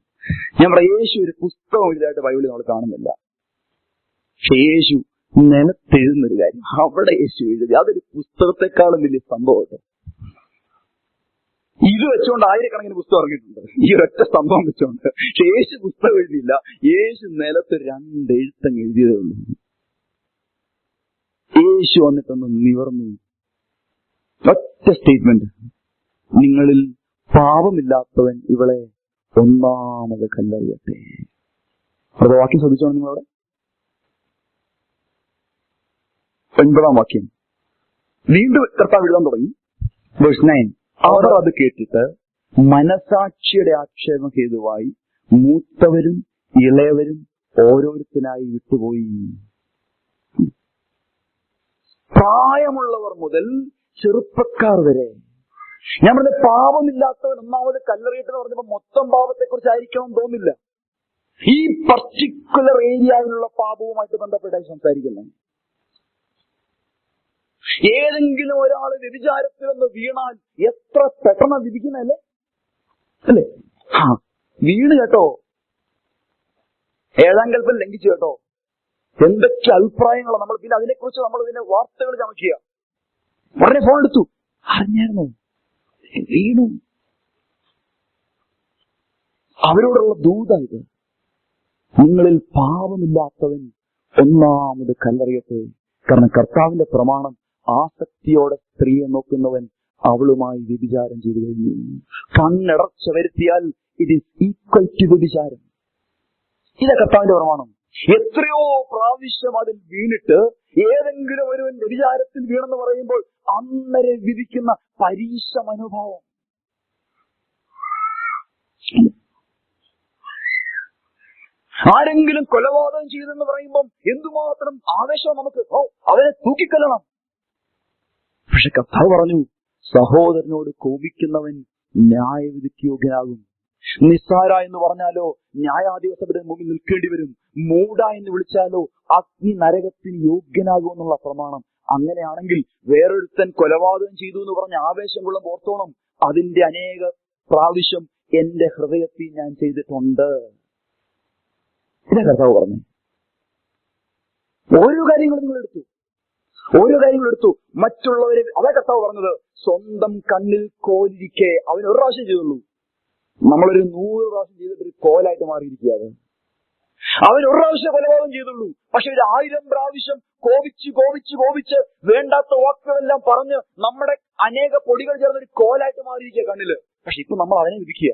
ഞാൻ പറയാം, യേശു ഒരു പുസ്തകം എഴുതായിട്ട് ബൈബിളിൽ നമ്മൾ കാണുന്നില്ല. പക്ഷെ യേശു നിലത്തെഴുതുന്നൊരു കാര്യം അവിടെ യേശു എഴുതി, അതൊരു പുസ്തകത്തെക്കാളും വലിയ സംഭവം കേട്ടോ. ഇത് വെച്ചുകൊണ്ട് ആയിരക്കണക്കിന് പുസ്തകം ഇറങ്ങിയിട്ടുണ്ട്, ഈ ഒരൊറ്റ സംഭവം വെച്ചുകൊണ്ട്. പക്ഷെ യേശു പുസ്തകം എഴുതിയില്ല, യേശു നിലത്ത് 2 എഴുത്തങ്ങ് എഴുതിയതേ ഉള്ളൂ. യേശു വന്നിട്ടൊന്ന് നിവർന്നു, ഒറ്റ സ്റ്റേറ്റ്മെന്റ്, നിങ്ങളിൽ പാപമില്ലാത്തവൻ ഇവളെ ഒന്നാമത് കല്ലെറിയട്ടെ. അത് വാക്യം ശ്രദ്ധിച്ചോണം നിങ്ങളവിടെ. 9-ാം വാക്യം വീണ്ടും കർത്താവ് എഴുതാൻ തുടങ്ങി. വേഴ്സ് 9, അവർ അത് കേട്ടിട്ട് മനസാക്ഷിയുടെ ആക്ഷേപം ഹേതുവായി മൂത്തവരും ഇളയവരും ഓരോരുത്തരായി വിട്ടുപോയി. പ്രായമുള്ളവർ മുതൽ ചെറുപ്പക്കാർ വരെ. ഞാൻ പറഞ്ഞ പാപമില്ലാത്തവൻ ഒന്നാമത് കല്ലെറിയട്ടെന്ന് പറഞ്ഞപ്പോ മൊത്തം പാപത്തെ കുറിച്ചായിരിക്കണം തോന്നില്ല, ഈ പർട്ടിക്കുലർ ഏരിയയിലുള്ള പാപവുമായിട്ട് ബന്ധപ്പെട്ടായി സംസാരിക്കുന്നത്. ഏതെങ്കിലും ഒരാൾ വ്യഭിചാരത്തിലൊന്ന് വീണാൽ എത്ര പെട്ടെന്ന് വിധിക്കുന്നല്ലേ അല്ലേ? വീണ് കേട്ടോ, 7-ാം കൽപ്പന ലംഘിച്ചു കേട്ടോ, എന്തൊക്കെ അഭിപ്രായങ്ങളോ നമ്മൾ. പിന്നെ അതിനെക്കുറിച്ച് നമ്മൾ ഇതിന്റെ വാർത്തകൾ ചമക്കുക. ഉടനെ ഫോൺ എടുത്തു, അറിഞ്ഞായിരുന്നോ വീണു. അവരോടുള്ള ദൂത ഇത്, നിങ്ങളിൽ പാപമില്ലാത്തവൻ ഒന്നാമത് കല്ലെറിയട്ടെ. കാരണം കർത്താവിന്റെ പ്രമാണം, ആസക്തിയോടെ സ്ത്രീയെ നോക്കുന്നവൻ അവളുമായി വ്യഭിചാരം ചെയ്തു കഴിഞ്ഞു. കണ്ണടർച്ച വരുത്തിയാൽ ഇറ്റ് ഈസ് ഈക്വൽ ടു വ്യഭിചാരം. ഇതാ കർത്താവിന്റെ പ്രമാണം. എത്രയോ പ്രാവശ്യം അതിൽ വീണിട്ട് ഏതെങ്കിലും ഒരുവൻ വ്യഭിചാരത്തിൽ വീണെന്ന് പറയുമ്പോൾ അന്നേരം വിധിക്കുന്ന പരീക്ഷ മനോഭാവം. ആരെങ്കിലും കൊലപാതകം ചെയ്തെന്ന് പറയുമ്പോൾ എന്തുമാത്രം ആവേശം നമുക്ക്, അവനെ തൂക്കിക്കൊല്ലണം. പക്ഷെ കർത്താവ് പറഞ്ഞു, സഹോദരനോട് കോപിക്കുന്നവൻ ന്യായവിധിക്ക് യോഗ്യനാകും. നിസ്സാര എന്ന് പറഞ്ഞാലോ ന്യായാധിപസഭയുടെ മുമ്പിൽ നിൽക്കേണ്ടി വരും. മൂഢ എന്ന് വിളിച്ചാലോ അഗ്നി നരകത്തിന് യോഗ്യനാകും എന്നുള്ള പ്രമാണം. അങ്ങനെയാണെങ്കിൽ വേറൊരുത്തൻ കൊലപാതകം ചെയ്തു എന്ന് പറഞ്ഞ ആവേശം കൊള്ളും ഓർത്തോണം, അതിന്റെ അനേക പ്രാവശ്യം എന്റെ ഹൃദയത്തിൽ ഞാൻ ചെയ്തിട്ടുണ്ട്. ഇതാ കർത്താവ് പറഞ്ഞു. ഓരോ കാര്യങ്ങളും നിങ്ങൾ എടുത്തു മറ്റുള്ളവരെ. അതാ കർത്താവ് പറഞ്ഞത്, സ്വന്തം കണ്ണിൽ കോലിരിക്കെ അവൻ ഒരു പ്രാവശ്യം ചെയ്തുള്ളൂ. നമ്മളൊരു 100 പ്രാവശ്യം ചെയ്തിട്ടൊരു കോലായിട്ട് മാറിയിരിക്കുക. അവൻ ഒരു പ്രാവശ്യം കൊലപാതകം ചെയ്തുള്ളൂ, പക്ഷെ ഒരു 1000 പ്രാവശ്യം കോപിച്ച് വേണ്ടാത്ത വാക്കുകളെല്ലാം പറഞ്ഞ് നമ്മുടെ അനേക പൊടികൾ ചേർന്നൊരു കോലായിട്ട് മാറിയിരിക്കുക കണ്ണില്. പക്ഷെ ഇപ്പൊ നമ്മൾ അവനെ വിധിക്കുക.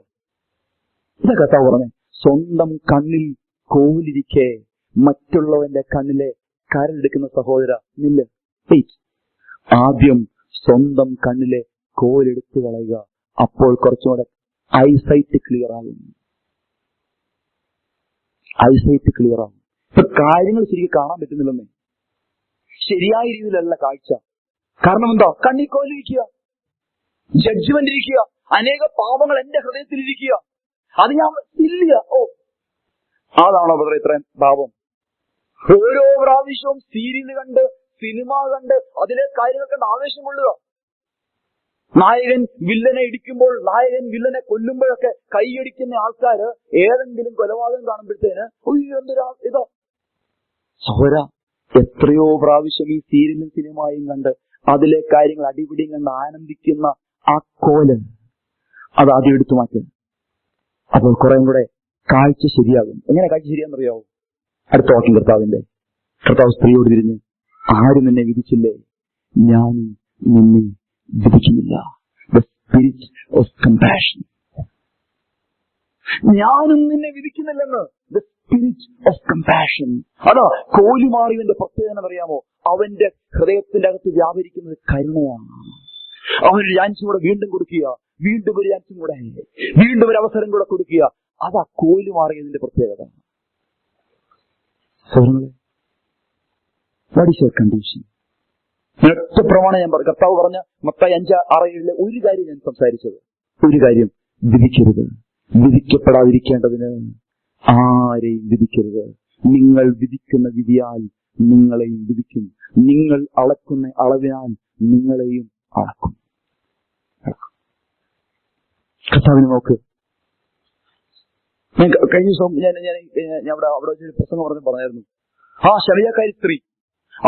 ഇതാ കർത്താവ് പറഞ്ഞേ, സ്വന്തം കണ്ണിൽ കോലിരിക്കെ മറ്റുള്ളവന്റെ കണ്ണിലെ കരലെടുക്കുന്ന സഹോദര നില്ല്. ആദ്യം സ്വന്തം കണ്ണിലെ കോലെടുത്തു കളയുക, അപ്പോൾ കുറച്ചുകൂടെ ഐസൈറ്റ് ക്ലിയർ ആകും. ഇപ്പൊ കാര്യങ്ങൾ ശരിക്കും കാണാൻ പറ്റുന്നില്ലെന്നേ, ശരിയായ രീതിയിലല്ല കാഴ്ച. കാരണം എന്താ? കണ്ണിൽ കോലിരിക്കുക, ജഡ്ജ്മെന്റ് ഇരിക്കുക, അനേക പാപങ്ങൾ എന്റെ ഹൃദയത്തിലിരിക്കുക. അത് ഞാൻ ഇല്ല. അതാണോ ബ്രദർ ഇത്രയും പാപം? ഓരോ പ്രാവശ്യവും സീരിയൽ കണ്ട്, സിനിമ കണ്ട്, അതിലെ കാര്യങ്ങൾ കണ്ട് ആവേശം കൊള്ളുക. നായകൻ വില്ലനെ ഇടിക്കുമ്പോൾ, നായകൻ വില്ലനെ കൊല്ലുമ്പോഴൊക്കെ കൈയടിക്കുന്ന ആൾക്കാര് ഏതെങ്കിലും കൊലപാതകം കാണുമ്പോഴത്തേന് എന്തൊരാ ഇതോ സഹോദര, എത്രയോ പ്രാവശ്യം ഈ സീരിയലും സിനിമയും കണ്ട് അതിലെ കാര്യങ്ങൾ അടിപിടിയും കണ്ട് ആനന്ദിക്കുന്ന ആ കോല് അത് ആദ്യം എടുത്തു മാറ്റുക. അപ്പോൾ കുറേം കൂടെ കാഴ്ച ശരിയാകും. എങ്ങനെ കാഴ്ച ശരിയാണെന്നറിയാവോ? അടുത്ത വാക്യം കർത്താവ് സ്ത്രീയോട് തിരിഞ്ഞ്, ആരും നിന്നെ വിധിച്ചില്ലേ? ഞാനും നിന്നെ വിധിക്കുന്നില്ല. The spirit of compassion. ഞാനും നിന്നെ വിധിക്കുന്നില്ലെന്ന്. The spirit of compassion. അതാ കോലുമാറിയവന്റെ പ്രത്യേകത എന്നറിയാമോ? അവന്റെ ഹൃദയത്തിന്റെ അകത്ത് വ്യാപരിക്കുന്നത് കരുണയാണ്. അവനൊരു ചാൻസും കൂടെ വീണ്ടും കൊടുക്കുക, വീണ്ടും ഒരു ചാൻസും കൂടെ, വീണ്ടും ഒരു അവസരം കൂടെ കൊടുക്കുക. അതാ കോലുമാറിയതിന്റെ പ്രത്യേകത. What is your condition? ഒറ്റ പ്രമാണം ഞാൻ പറഞ്ഞു. കർത്താവ് പറഞ്ഞ മത്തായി 5:6-7 ഒരു കാര്യം ഞാൻ സംസാരിച്ചത്. ഒരു കാര്യം, വിധിക്കരുത്. വിധിക്കപ്പെടാതിരിക്കേണ്ടതിന് ആരെയും വിധിക്കരുത്. നിങ്ങൾ വിധിക്കുന്ന വിധിയാൽ നിങ്ങളെയും വിധിക്കും. നിങ്ങൾ അളക്കുന്ന അളവിനാൽ നിങ്ങളെയും അളക്കും. കർത്താവിനെ നോക്ക്. ഞാൻ കഴിഞ്ഞ ദിവസം ഞാൻ അവിടെ വെച്ച് പ്രസംഗം പറഞ്ഞായിരുന്നു. ആ ശമരിയക്കാരി സ്ത്രീ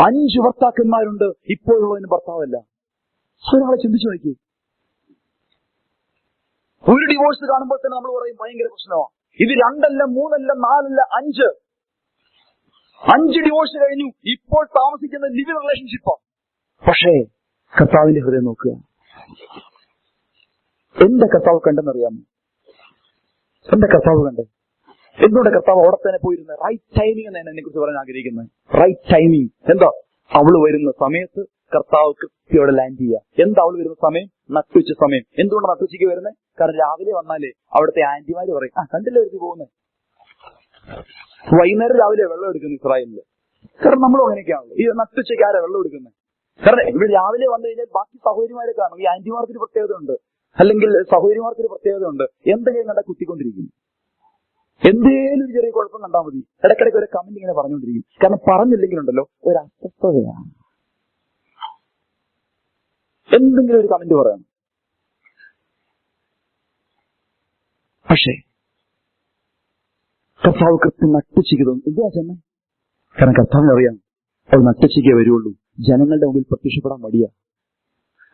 5 ഭർത്താക്കന്മാരുണ്ട്, ഇപ്പോഴുള്ളതിന് ഭർത്താവല്ല. ഒരാളെ ചിന്തിച്ചു നോക്കി. ഒരു ഡിവോഴ്സ് കാണുമ്പോൾ തന്നെ നമ്മൾ പറയും ഭയങ്കര പ്രശ്നമാണ്. ഇത് 2 അല്ല 3 അല്ല 4 അല്ല 5 ഡിവോഴ്സ് കഴിഞ്ഞു. ഇപ്പോൾ താമസിക്കുന്ന ലിവിംഗ് റിലേഷൻഷിപ്പാണ്. പക്ഷേ കർത്താവിന്റെ ഹൃദയം നോക്കുക. എന്റെ കർത്താവ് കണ്ടെന്നറിയാമോ? എന്റെ കർത്താവ് കണ്ടേ. എന്തുകൊണ്ട് കർത്താവ് അവിടെ തന്നെ പോയിരുന്നത്? റൈറ്റ് ടൈമിംഗ് എന്നാണ് എന്നെ കുറിച്ച് പറയാൻ ആഗ്രഹിക്കുന്നത്. റൈറ്റ് ടൈമിംഗ് എന്താ? അവള് വരുന്ന സമയത്ത് കർത്താവ് കൃത്യയോടെ ലാൻഡ് ചെയ്യുക. എന്താ അവള് വരുന്ന സമയം? നട്ടുച്ച സമയം. എന്തുകൊണ്ടാണ് നട്ടുച്ചയ്ക്ക് വരുന്നത്? കാരണം രാവിലെ വന്നാലേ അവിടുത്തെ ആന്റിമാര് പറയും, കണ്ടില്ലേ വരുത്തി പോകുന്നത്. വൈകുന്നേരം രാവിലെ വെള്ളം എടുക്കുന്നു ഇസ്രായേലില്. കാരണം നമ്മളും അങ്ങനെയൊക്കെയാണല്ലോ. ഈ നട്ടുച്ചയ്ക്ക് ആരാ വെള്ളം എടുക്കുന്നത്? കാരണം ഇവിടെ രാവിലെ വന്നു കഴിഞ്ഞാൽ ബാക്കി സഹോദരിമാരെ കാണും. ഈ ആന്റിമാർക്കൊരു പ്രത്യേകത ഉണ്ട്, അല്ലെങ്കിൽ സഹോദരിമാർക്കൊരു പ്രത്യേകത ഉണ്ട്. എന്തെങ്കിലും കണ്ടാൽ കുത്തിക്കൊണ്ടിരിക്കും. എന്തേലും ഒരു ചെറിയ കുഴപ്പം കണ്ടാൽ മതി, ഇടയ്ക്കിടയ്ക്ക് ഒരു കമന്റ് ഇങ്ങനെ പറഞ്ഞുകൊണ്ടിരിക്കും. കാരണം പറഞ്ഞില്ലെങ്കിലുണ്ടല്ലോ ഒരു അസ്വസ്ഥതയാണ്. എന്തെങ്കിലും ഒരു കമന്റ് പറയണം. പക്ഷേ കർത്താവ് കൃത്യം നട്ടുച്ചയ്ക്ക് തോന്നും. എന്തുവാ ചെന്നേ? കാരണം കർത്താവിന് അറിയാം അവൾ നട്ടുച്ചയ്ക്കേ വരുള്ളൂ. ജനങ്ങളുടെ മുമ്പിൽ പ്രത്യക്ഷപ്പെടാൻ മടിയാ.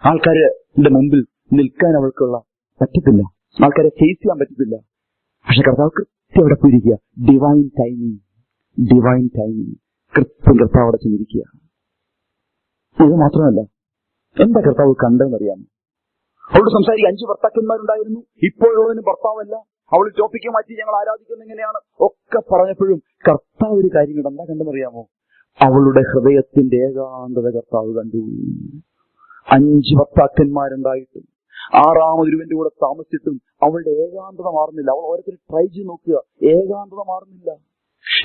ആൾക്കാരുടെ മുമ്പിൽ നിൽക്കാൻ അവൾക്കുള്ള പറ്റത്തില്ല. ആൾക്കാരെ ഫേസ് ചെയ്യാൻ പറ്റത്തില്ല. പക്ഷെ കർത്താവ് കൃത്യം അവിടെ പോയിരിക്കുക. Divine timing. കൃത്യം കർത്താവ് അവിടെ ചെന്നിരിക്കുക. ഇത് മാത്രമല്ല, എന്താ കർത്താവ് കണ്ടെന്നറിയാമോ? അവളോട് സംസാരിക്കുക. 5 ഭർത്താക്കന്മാരുണ്ടായിരുന്നു, ഇപ്പോഴുള്ളതിന് ഭർത്താവല്ല. അവൾ ടോപ്പിക്ക് മാറ്റി ഞങ്ങൾ ആരാധിക്കുന്നത് എങ്ങനെയാണ് ഒക്കെ പറഞ്ഞപ്പോഴും കർത്താവ് ഒരു കാര്യം കണ്ടു. എന്താ കണ്ടെന്നറിയാമോ? അവളുടെ ഹൃദയത്തിന്റെ ഏകാന്തത കർത്താവ് കണ്ടു. 5 ഭർത്താക്കന്മാരുണ്ടായിട്ടും 6-ാമതൊരുവന്റെ കൂടെ താമസിച്ചിട്ടും അവളുടെ ഏകാന്തത മാറുന്നില്ല. അവൾ ഓരോരുത്തരും ട്രൈ ചെയ്ത് നോക്കുക. ഏകാന്തത മാറുന്നില്ല.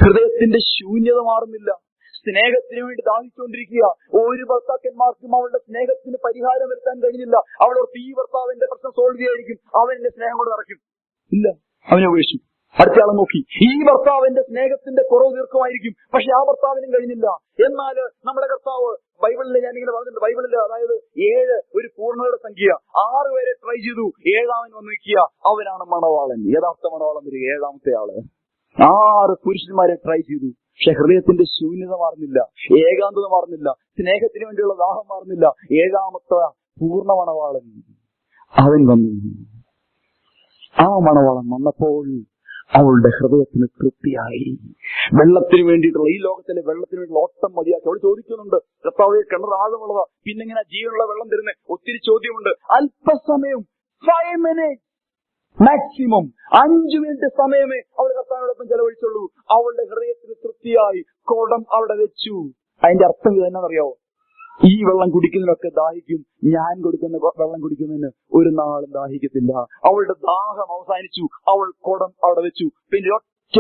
ഹൃദയത്തിന്റെ ശൂന്യത മാറുന്നില്ല. സ്നേഹത്തിന് വേണ്ടി ദാഹിച്ചുകൊണ്ടിരിക്കുക. ഒരു ഭർത്താക്കന്മാർക്കും അവളുടെ സ്നേഹത്തിന് പരിഹാരം വരുത്താൻ കഴിഞ്ഞില്ല. അവളോർത്ത് ഈ ഭർത്താവിന്റെ പ്രശ്നം സോൾവ് ചെയ്യായിരിക്കും, അവൻ എന്റെ സ്നേഹം കൊണ്ട് നിറയ്ക്കും. ഇല്ല, അവനെ ഉപേക്ഷിച്ചു. അടുത്തയാളെ നോക്കി. ഈ ഭർത്താവിന്റെ സ്നേഹത്തിന്റെ കുറവ് തീർക്കുമായിരിക്കും, പക്ഷെ ആ ഭർത്താവിനും കഴിഞ്ഞില്ല. എന്നാൽ നമ്മുടെ കർത്താവ് ബൈബിളിൽ ഞാനിങ്ങനെ പറഞ്ഞിട്ടുണ്ട്. ബൈബിളിൽ അതായത് 7 ഒരു പൂർണ്ണതയുടെ സംഖ്യ. 6 പേരെ ട്രൈ ചെയ്തു, 7-ാമൻ വന്ന് നിൽക്കുക. അവനാണ് മണവാളൻ, യഥാർത്ഥ മണവാളൻ വരിക, 7-ാമത്തെ ആള്. 6 പുരുഷന്മാരെ ട്രൈ ചെയ്തു, പക്ഷെ ഹൃദയത്തിന്റെ ശൂന്യത മാറുന്നില്ല, ഏകാന്തത മാറുന്നില്ല, സ്നേഹത്തിന് വേണ്ടിയുള്ള ദാഹം മാറുന്നില്ല. 7-ാമത്തെ പൂർണ്ണ മണവാളൻ അവൻ വന്നു. ആ മണവാളൻ വന്നപ്പോൾ അവളുടെ ഹൃദയത്തിന് തൃപ്തിയായി. വെള്ളത്തിന് വേണ്ടിയിട്ടുള്ള, ഈ ലോകത്തിലെ വെള്ളത്തിന് വേണ്ടിയുള്ള ഓട്ടം മതിയാക്കി. അവൾ ചോദിക്കുന്നുണ്ട്, കർത്താവേ കിണർ ആഴമുള്ളതാ, പിന്നെങ്ങനെ ജീവനുള്ള വെള്ളം തരുന്നേ? ഒത്തിരി ചോദ്യമുണ്ട്. അല്പസമയം, 5 minutes മാക്സിമം, 5 മിനിറ്റ് സമയമേ അവൾ കർത്താവിനോടൊപ്പം ചെലവഴിച്ചുള്ളൂ. അവളുടെ ഹൃദയത്തിന് തൃപ്തിയായി. കുടം അവിടെ വെച്ചു. അതിന്റെ അർത്ഥം ഇത് എന്നാണെന്നറിയാവോ? ഈ വെള്ളം കുടിക്കുന്നതിനൊക്കെ ദാഹിക്കും, ഞാൻ കൊടുക്കുന്ന വെള്ളം കുടിക്കുന്നതിന് ഒരു നാളും ദാഹിക്കത്തില്ല. അവളുടെ ദാഹം അവസാനിച്ചു. അവൾ കുടം അവിടെ വെച്ചു. പിന്നെ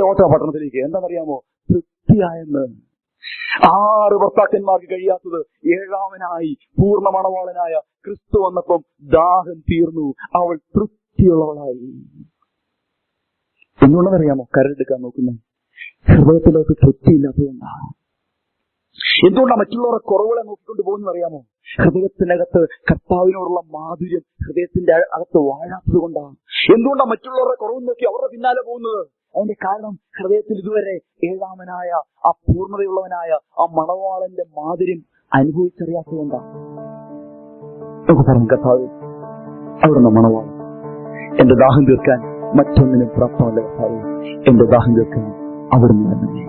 ഒറ്റ പട്ടണത്തിലേക്ക്. എന്താണെന്നറിയാമോ? തൃപ്തിയായെന്ന്. 6 ഭർത്താക്കന്മാർക്ക് കഴിയാത്തത് 7-ാമനായി പൂർണ്ണ മണവാളനായ ക്രിസ്തു വന്നപ്പം ദാഹം തീർന്നു. അവൾ തൃപ്തിയുള്ളവളായി. എന്തുകൊണ്ടെന്നറിയാമോ? കരടെടുക്കാൻ നോക്കുന്നത് ഹൃദയത്തിലേക്ക് തൃപ്തിയില്ലാത്തതുകൊണ്ടാണ്. എന്തുകൊണ്ടാണ് മറ്റുള്ളവരുടെ കുറവുകളെ നോക്കിക്കൊണ്ട് പോകുന്നത് അറിയാമോ? ഹൃദയത്തിനകത്ത് കർത്താവിനോടുള്ള മാധുര്യം ഹൃദയത്തിന്റെ അകത്ത് വാഴാത്തത് കൊണ്ടാണ്. എന്തുകൊണ്ടാണ് മറ്റുള്ളവരുടെ കുറവ് നോക്കി അവരുടെ പിന്നാലെ പോകുന്നത്? അതിന്റെ കാരണം ഹൃദയത്തിൽ ഇതുവരെ 7-ാമനായ ആ പൂർണ്ണതയുള്ളവനായ ആ മണവാളന്റെ മാധുര്യം അനുഭവിച്ചറിയാത്തതുകൊണ്ടാണ്. നമുക്ക് പറയാം, കർത്താവ് അവിടുന്ന് മണവാളൻ. എന്റെ ദാഹം തീർക്കാൻ മറ്റൊന്നിനും പ്രാപ്തമല്ല കർത്താവ്. എന്റെ ദാഹം തീർക്കാൻ അവിടുന്ന് തന്നെ.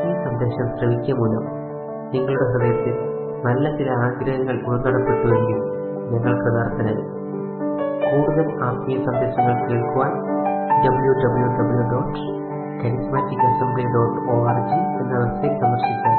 ഈ സന്ദേശം ശ്രവിക്കുക മൂലം നിങ്ങളുടെ ഹൃദയത്തിൽ നല്ല ചില ആഗ്രഹങ്ങൾ ഉൾനടപ്പെട്ടുവെങ്കിൽ ഞങ്ങൾ കൃതാർത്ഥനായി. കൂടുതൽ ആത്മീയ സന്ദേശങ്ങൾ കേൾക്കുവാൻ www.charismaticassembly.org എന്ന വെബ്സൈറ്റ് സന്ദർശിച്ചാൽ